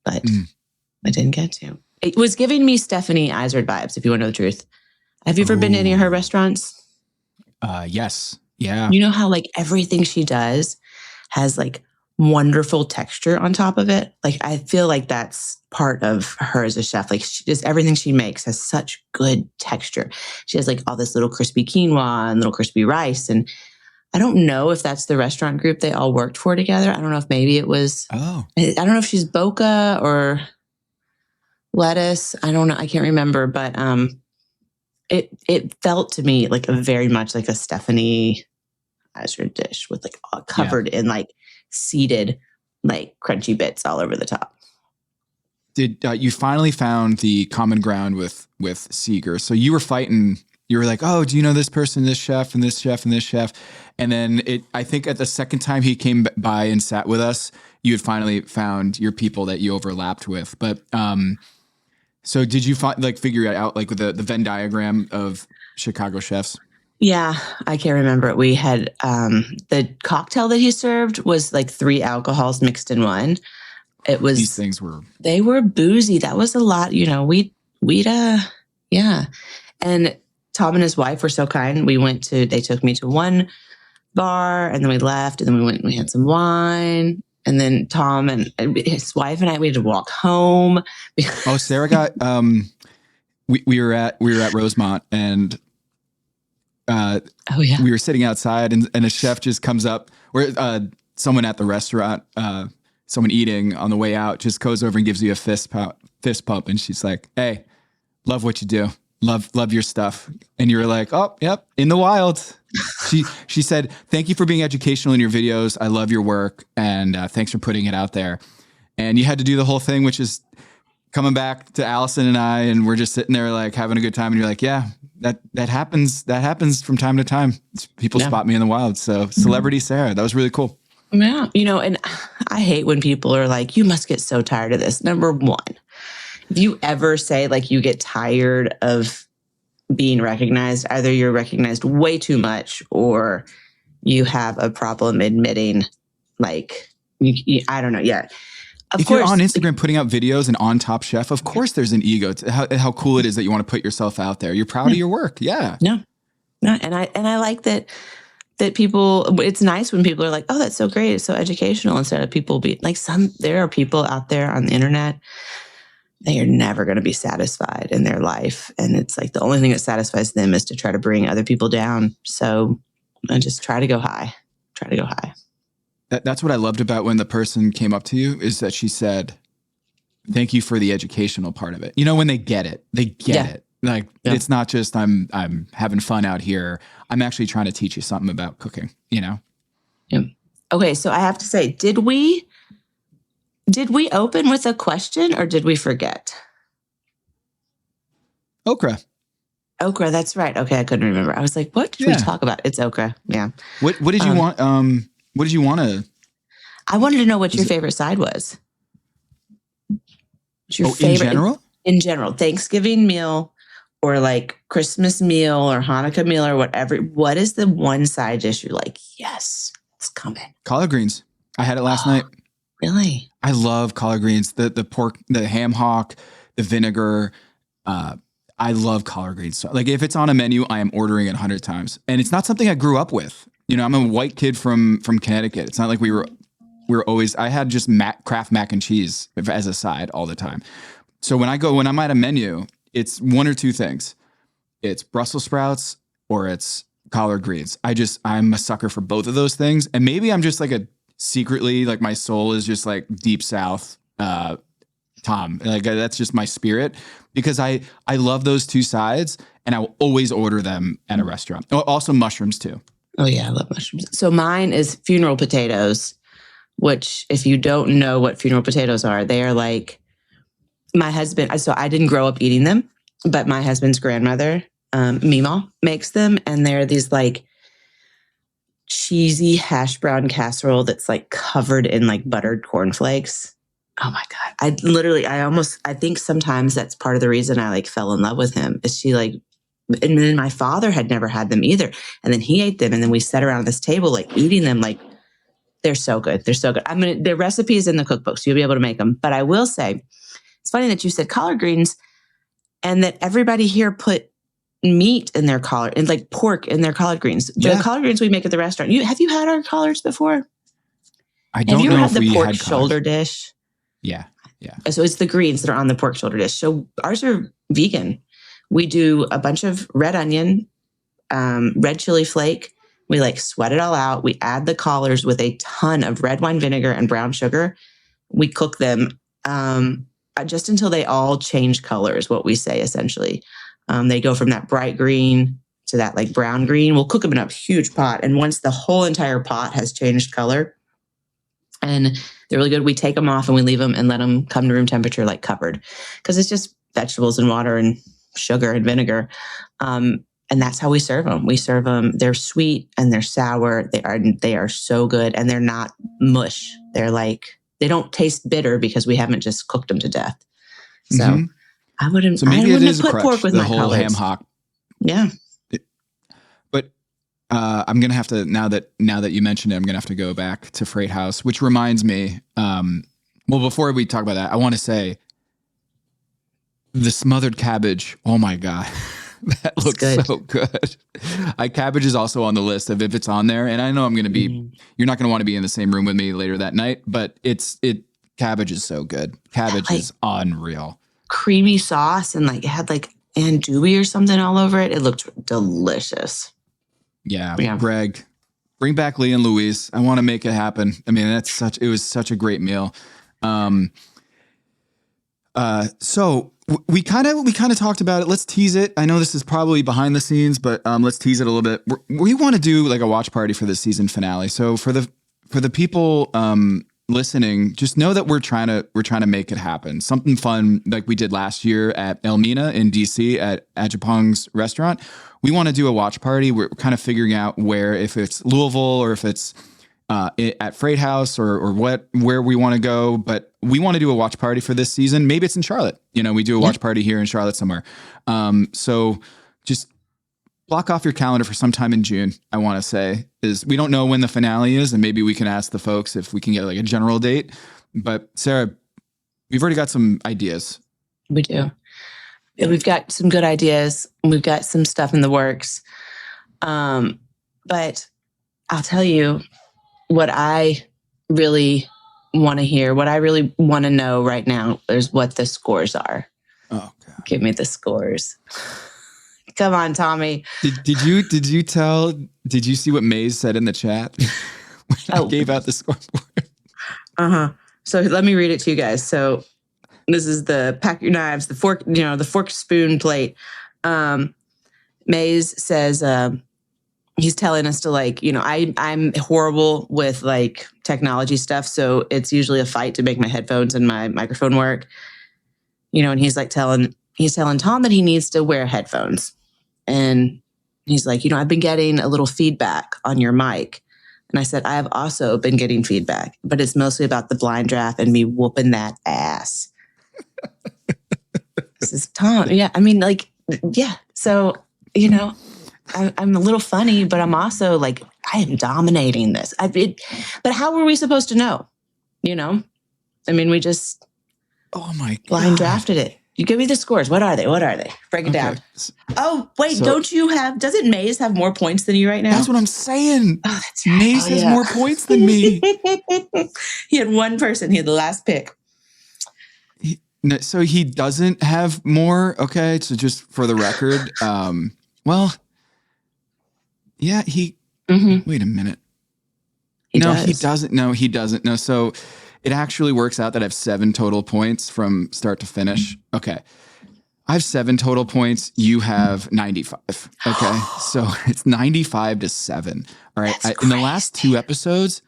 but I didn't get to. It was giving me Stephanie Izard vibes, if you want to know the truth. Have you ever been to any of her restaurants? Yes. Yeah. You know how like everything she does has like wonderful texture on top of it? Like I feel like that's part of her as a chef. Like she just everything she makes has such good texture. She has like all this little crispy quinoa and little crispy rice. And I don't know if that's the restaurant group they all worked for together. I don't know if maybe it was, I don't know if she's Boca or Lettuce. I don't know. I can't remember, but it felt to me like a very much like a Stephanie Azure dish with like all covered in like seeded like crunchy bits all over the top. Did you finally found the common ground with Seeger? So you were fighting. You were like, oh, do you know this person, this chef, and this chef, and this chef? And then I think at the second time he came by and sat with us, you had finally found your people that you overlapped with. But so did you figure it out like with the Venn diagram of Chicago chefs? Yeah, I can't remember it. We had the cocktail that he served was like 3 alcohols mixed in one. It was these things they were boozy. That was a lot, you know. We'd yeah. And Tom and his wife were so kind. They took me to one bar and then we left and then we went and we had some wine. And then Tom and his wife and I, we had to walk home. Oh, Sarah got, we were at Rosemont and we were sitting outside and a chef just comes up where someone at the restaurant, someone eating on the way out just goes over and gives you a fist pump. And she's like, hey, love what you do. Love your stuff. And you were like, oh, yep, in the wild. She said, thank you for being educational in your videos. I love your work. And thanks for putting it out there. And you had to do the whole thing, which is coming back to Allison and I, and we're just sitting there like having a good time. And you're like, yeah, that happens. That happens from time to time. People spot me in the wild. So Celebrity Sarah, that was really cool. Yeah. You know, and I hate when people are like, you must get so tired of this. Number one, if you ever say like you get tired of being recognized, either you're recognized way too much or you have a problem admitting like, I don't know. Yeah. If you're on Instagram putting out videos and on Top Chef, of course there's an ego to how cool it is that you want to put yourself out there. You're proud of your work. Yeah. No. And I like that people, it's nice when people are like, oh, that's so great. It's so educational, instead of people being like there are people out there on the internet, they are never going to be satisfied in their life. And it's like the only thing that satisfies them is to try to bring other people down. So I just try to go high. That's what I loved about when the person came up to you, is that she said, thank you for the educational part of it. You know, when they get it. Like, it's not just I'm having fun out here. I'm actually trying to teach you something about cooking, you know? Yeah. Okay. So I have to say, did we open with a question or did we forget? Okra, that's right. Okay. I couldn't remember. I was like, what did we talk about? It's okra. Yeah. What did you want? What did you want to? I wanted to know what your favorite side was. What's your favorite, in general? In general, Thanksgiving meal or like Christmas meal or Hanukkah meal or whatever. What is the one side dish you're like, yes, it's coming? Collard greens. I had it last night. Really? I love collard greens. The pork, the ham hock, the vinegar. I love collard greens. So, like if it's on a menu, I am ordering it 100 times. And it's not something I grew up with. You know, I'm a white kid from Connecticut. It's not like we were always, I had just Kraft mac and cheese as a side all the time. So when I'm at a menu, it's one or two things. It's Brussels sprouts or it's collard greens. I'm a sucker for both of those things. And maybe I'm just like secretly, like my soul is just like deep South, Tom. Like that's just my spirit, because I love those two sides and I will always order them at a restaurant. Oh, also mushrooms too. Oh yeah, I love mushrooms. So mine is funeral potatoes, which if you don't know what funeral potatoes are, they are like my husband. So I didn't grow up eating them, but my husband's grandmother, Mima, makes them. And they're these like cheesy hash brown casserole that's like covered in like buttered cornflakes. Oh my God. I think sometimes that's part of the reason I like fell in love with him, is she like, and then my father had never had them either. And then he ate them. And then we sat around this table, like eating them. Like they're so good. They're so good. The recipe is in the cookbook, so you'll be able to make them. But I will say, it's funny that you said collard greens and that everybody here put meat in their collard and like pork in their collard greens. The collard greens we make at the restaurant. Have you had our collards before? I don't have you know ever if had the we pork had shoulder collards. dish? Yeah. So it's the greens that are on the pork shoulder dish. So ours are vegan. We do a bunch of red onion, red chili flake. We like sweat it all out. We add the collards with a ton of red wine vinegar and brown sugar. We cook them just until they all change color is what we say essentially. They go from that bright green to that like brown green. We'll cook them in a huge pot. And once the whole entire pot has changed color and they're really good, we take them off and we leave them and let them come to room temperature like covered. Because it's just vegetables and water and sugar and vinegar. And that's how we serve them. We serve them. They're sweet and they're sour. They are so good, and they're not mush. They're like, they don't taste bitter because we haven't just cooked them to death. So I wouldn't. So maybe I wouldn't it is have a put crutch, pork with the my whole collards. ham hock. Yeah. But I'm gonna have to now that you mentioned it, I'm gonna have to go back to Freight House, which reminds me. Well, before we talk about that, I want to say the smothered cabbage. Oh my god. That looks so good. Cabbage is also on the list of if it's on there, and I know I'm going to be. You're not going to want to be in the same room with me later that night, but cabbage is so good. Cabbage is unreal. Creamy sauce and like it had like andouille or something all over it. It looked delicious. Yeah. Greg, bring back Lee and Louise. I want to make it happen. I mean, it was such a great meal. So we kind of talked about it. Let's tease it. I know this is probably behind the scenes, but let's tease it a little bit. We want to do like a watch party for the season finale. So for the people listening, just know that we're trying to make it happen. Something fun like we did last year at Elmina in DC at Ajapong's restaurant. We want to do a watch party. We're kind of figuring out if it's Louisville or if it's at Freight House or where we want to go, but we want to do a watch party for this season. Maybe it's in Charlotte. We do a watch party here in Charlotte somewhere. So just block off your calendar for sometime in June. I want to say we don't know when the finale is, and maybe we can ask the folks if we can get like a general date. But Sarah, we've already got some ideas. We do. We've got some good ideas. We've got some stuff in the works. But I'll tell you, what I really want to hear, what I really want to know right now is what the scores are. Oh, God. Give me the scores. Come on, Tommy. Did you see what Maze said in the chat when I gave out the scoreboard? So let me read it to you guys. So this is the pack your knives, the fork, the fork, spoon, plate. Maze says, he's telling us to I'm horrible with like technology stuff. So it's usually a fight to make my headphones and my microphone work, and he's telling Tom that he needs to wear headphones. And he's like, I've been getting a little feedback on your mic. And I said, I have also been getting feedback, but it's mostly about the blind draft and me whooping that ass. This is Tom. Yeah. I mean, yeah. So, I'm a little funny, but I'm also like, I am dominating this. But how were we supposed to know? I mean, we just blind drafted it. You give me the scores. What are they? Break it down. Oh, wait, doesn't Maze have more points than you right now? That's what I'm saying. Oh, that's right. Maze has more points than me. He had one person. He had the last pick. So he doesn't have more? Okay, so just for the record, yeah, he. Wait a minute. He doesn't. No, he doesn't. No, so it actually works out that I have 7 total points from start to finish. Okay, I have 7 total points. You have 95. Okay, so it's 95-7. All right. In the last 2 episodes,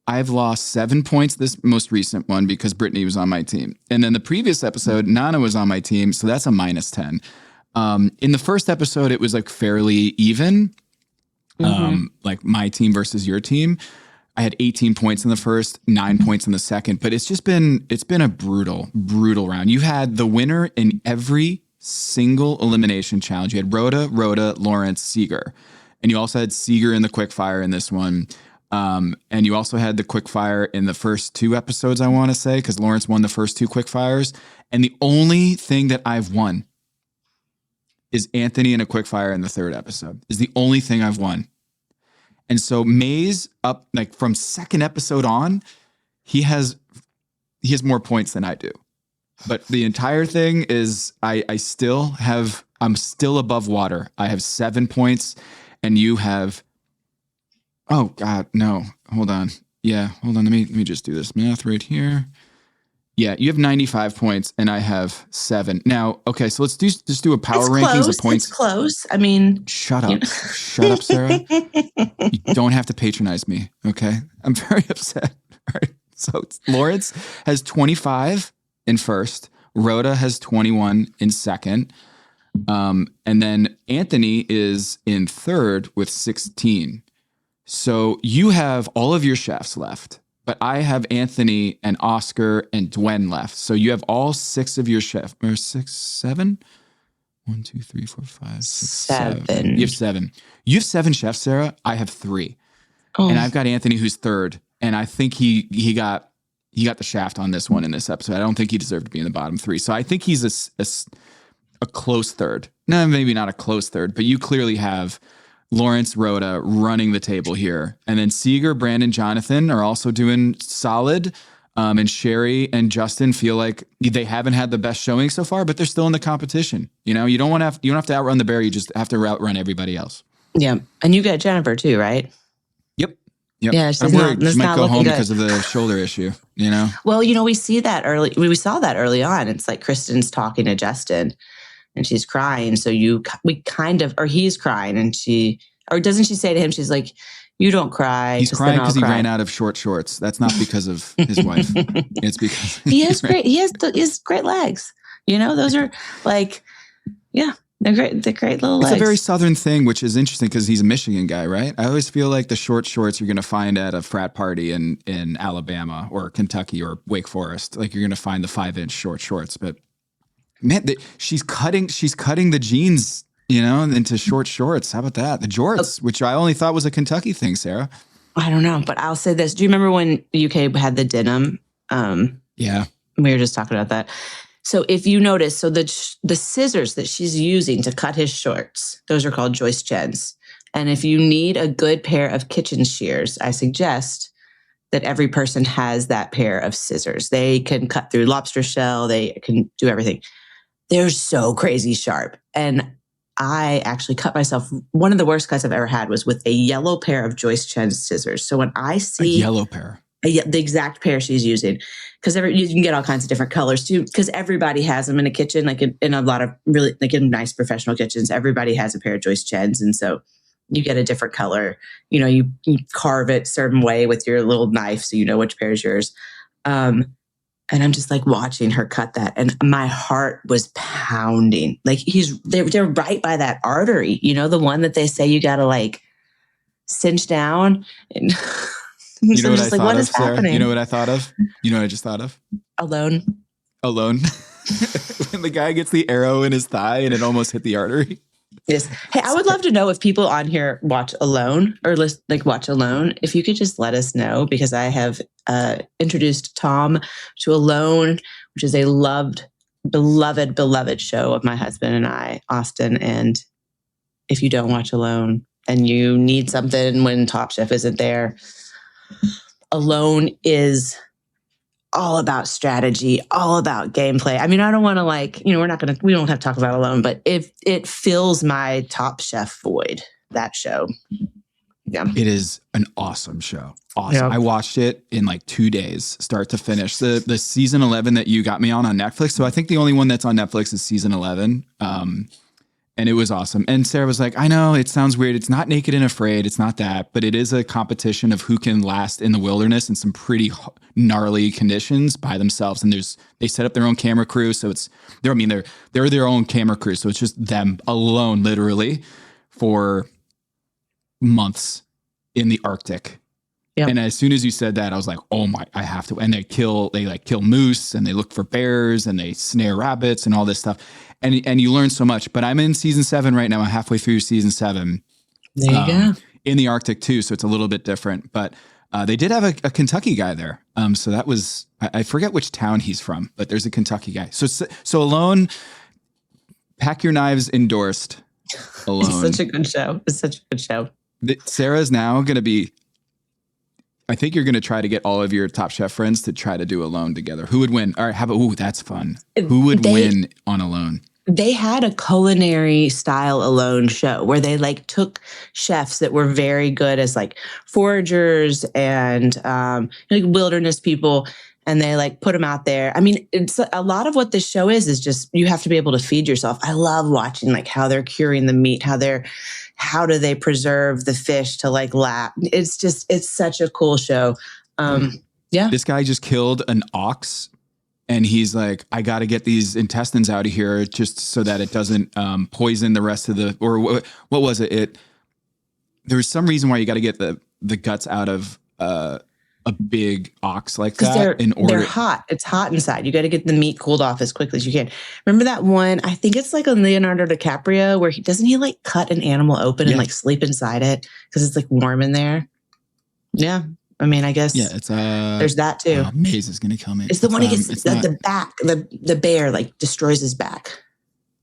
I've lost 7 points. This most recent one because Brittany was on my team, and then the previous episode, Nana was on my team, so that's a -10. In the first episode, it was like fairly even. Like my team versus your team. I had 18 points in the first, 9 points in the second, but it's been a brutal round. You had the winner in every single elimination challenge. You had Rhoda, Lawrence, Seeger. And you also had Seeger in the quickfire in this one. And you also had the quickfire in the first 2 episodes, I want to say, because Lawrence won the first 2 quickfires. And the only thing that I've won is Anthony in a quickfire in the 3rd episode. Is the only thing I've won. And so Maze up like from 2nd episode on, he has more points than I do. But the entire thing is I'm still above water. I have 7 points and you have, oh God, no, hold on. Yeah, hold on. Let me just do this math right here. Yeah, you have 95 points and I have 7. Now, okay, so let's just do a power rankings of points. It's close. I mean, shut up. Shut up, Sarah. You don't have to patronize me, okay? I'm very upset. All right. So Lawrence has 25 in 1st. Rhoda has 21 in 2nd. And then Anthony is in 3rd with 16. So you have all of your chefs left. But I have Anthony and Oscar and Dwen left. So you have all 6 of your chefs. Or 6, 7? 1, 2, 3, 4, 5, 6, 7. You have 7. You have 7 chefs, Sarah. I have 3. Oh. And I've got Anthony who's 3rd. And I think he got the shaft on this one in this episode. I don't think he deserved to be in the bottom 3. So I think he's a close 3rd. No, maybe not a close 3rd, but you clearly have Lawrence, Rhoda running the table here. And then Seeger, Brandon, Jonathan are also doing solid. And Sherry and Justin feel like they haven't had the best showing so far, but they're still in the competition. You know, you don't have to outrun the bear. You just have to outrun everybody else. Yeah. And you got Jennifer too, right? Yep. Yeah, I'm worried she might go home because of the shoulder issue, you know? Well, we see that early. We saw that early on. It's like Kristen's talking to Justin and she's crying. So he's crying and doesn't she say to him, she's like, you don't cry. He's crying because he ran out of short shorts. That's not because of his wife. It's because he has great legs. You know, those are like, yeah. They're great little legs. It's a very Southern thing, which is interesting because he's a Michigan guy, right? I always feel like the short shorts you're going to find at a frat party in Alabama or Kentucky or Wake Forest. Like you're going to find the 5-inch short shorts. But man, she's cutting the jeans, you know, into short shorts. How about that? The jorts, which I only thought was a Kentucky thing, Sarah. I don't know, but I'll say this. Do you remember when UK had the denim? Yeah. We were just talking about that. So if you notice, the scissors that she's using to cut his shorts, those are called joist chens. And if you need a good pair of kitchen shears, I suggest that every person has that pair of scissors. They can cut through lobster shell. They can do everything. They're so crazy sharp. And I actually cut myself. One of the worst cuts I've ever had was with a yellow pair of joist chen scissors. So when I see a yellow pair, the exact pair she's using, because you can get all kinds of different colors too, because everybody has them in a kitchen, like in a lot of really, like in nice professional kitchens, everybody has a pair of joist chens. And so you get a different color, you know, you carve it a certain way with your little knife so you know which pair is yours. And I'm just like watching her cut that, and my heart was pounding. Like they're right by that artery, you know, the one that they say you got to like cinch down. And you know what I thought of, Sarah? You know what I thought of? You know what I just thought of? Alone. When the guy gets the arrow in his thigh and it almost hit the artery. Yes. Hey, I would love to know if people on here watch Alone or watch Alone. If you could just let us know, because I have introduced Tom to Alone, which is a beloved show of my husband and I, Austin. And if you don't watch Alone and you need something when Top Chef isn't there, Alone is all about strategy, all about gameplay. I mean, I don't want to we don't have to talk about Alone, but it fills my Top Chef void, that show. Yeah. It is an awesome show. Awesome. Yeah. I watched it in like 2 days, start to finish. The season 11 that you got me on Netflix. So I think the only one that's on Netflix is season 11. And it was awesome. And Sarah was like, I know it sounds weird. It's not Naked and Afraid. It's not that, but it is a competition of who can last in the wilderness in some pretty gnarly conditions by themselves. And they set up their own camera crew. So they're their own camera crew. So it's just them alone, literally, for months in the Arctic. Yep. And as soon as you said that, I was like, oh my, I have to. And they kill moose and they look for bears and they snare rabbits and all this stuff. And you learn so much. But I'm in season 7 right now. I'm halfway through season 7. There you go. In the Arctic too. So it's a little bit different. But they did have a Kentucky guy there. So that was, I forget which town he's from, but there's a Kentucky guy. So Alone, Pack Your Knives endorsed. Alone. It's such a good show. It's such a good show. Sarah's now going to be, I think you're going to try to get all of your Top Chef friends to try to do Alone together. Who would win? All right, how about, ooh, that's fun. Who would win on Alone? They had a culinary style Alone show where they like took chefs that were very good as like foragers and like wilderness people, and they like put them out there. I mean, it's a lot of what this show is just you have to be able to feed yourself. I love watching like how they're curing the meat, how do they preserve the fish to like lap. It's such a cool show. Yeah. This guy just killed an ox. And he's like, I got to get these intestines out of here just so that it doesn't poison the rest of the, or what was it? There was some reason why you got to get the guts out of a big ox like that. They're hot. It's hot inside. You got to get the meat cooled off as quickly as you can. Remember that one? I think it's like a Leonardo DiCaprio where doesn't he like cut an animal open and like sleep inside it because it's like warm in there? Yeah. I mean, I guess it's there's that too. Maze is gonna kill me. It's the one he gets the back, the bear like destroys his back,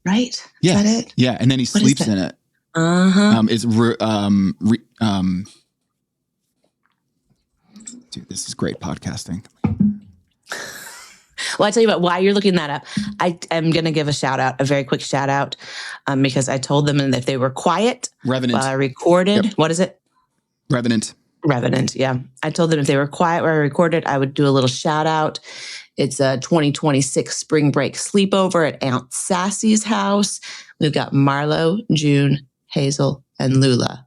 right? Yeah, is that it? Yeah, and then he sleeps in it. Dude, this is great podcasting. Well, I tell you what, while you're looking that up, I am going to give a very quick shout out because I told them that if they were quiet Revenant while I recorded, Yep. What is it? Revenant, yeah. I told them if they were quiet where I recorded, I would do a little shout out. It's a 2026 spring break sleepover at Aunt Sassy's house. We've got Marlo, June, Hazel, and Lula.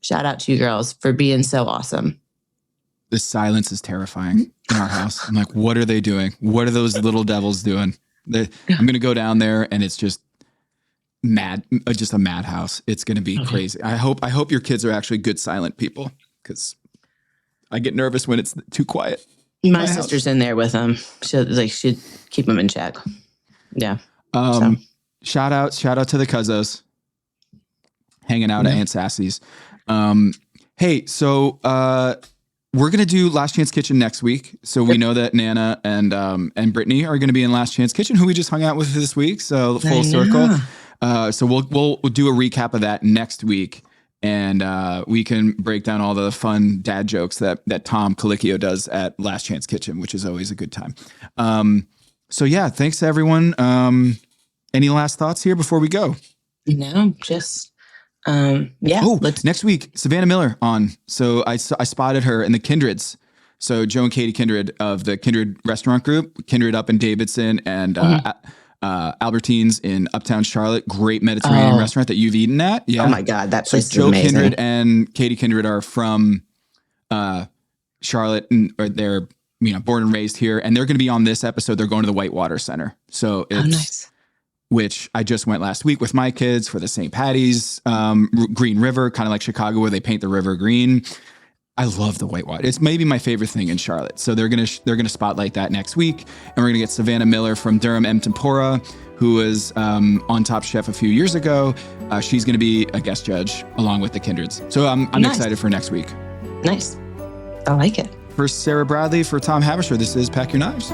Shout out to you girls for being so awesome. The silence is terrifying in our house. I'm like, what are they doing? What are those little devils doing? I'm going to go down there and it's just mad, just a madhouse. It's going to be crazy. I hope your kids are actually good silent people because I get nervous when it's too quiet. My sister's in there with them. She'd keep them in check. Yeah. Shout out to the Cuzzos hanging out at Aunt Sassy's. Hey, so we're going to do Last Chance Kitchen next week. So we know that Nana and Brittany are going to be in Last Chance Kitchen, who we just hung out with this week. So full circle. So we'll do a recap of that next week, and we can break down all the fun dad jokes that Tom Colicchio does at Last Chance Kitchen, which is always a good time. So yeah, thanks to everyone. Any last thoughts here before we go? No, just yeah. Oh, next week, Savannah Miller on. So I spotted her in the Kindreds. So Joe and Katie Kindred of the Kindred restaurant group, Kindred up in Davidson and Albertine's in Uptown Charlotte. Great Mediterranean restaurant that you've eaten at. Yeah. Oh my God, that place is Joe amazing. Kindred and Katie Kindred are from Charlotte, and they're born and raised here, and they're going to be on this episode. They're going to the Whitewater Center. So it's nice. Which I just went last week with my kids for the St. Patty's Green River, kind of like Chicago where they paint the river green. I love the Whitewater. It's maybe my favorite thing in Charlotte. So they're gonna spotlight that next week, and we're gonna get Savannah Miller from Durham M Tempura, who was on Top Chef a few years ago. She's gonna be a guest judge along with the Kindreds. So I'm excited for next week. Nice, I like it. For Sarah Bradley, for Tom Habersher, this is Pack Your Knives.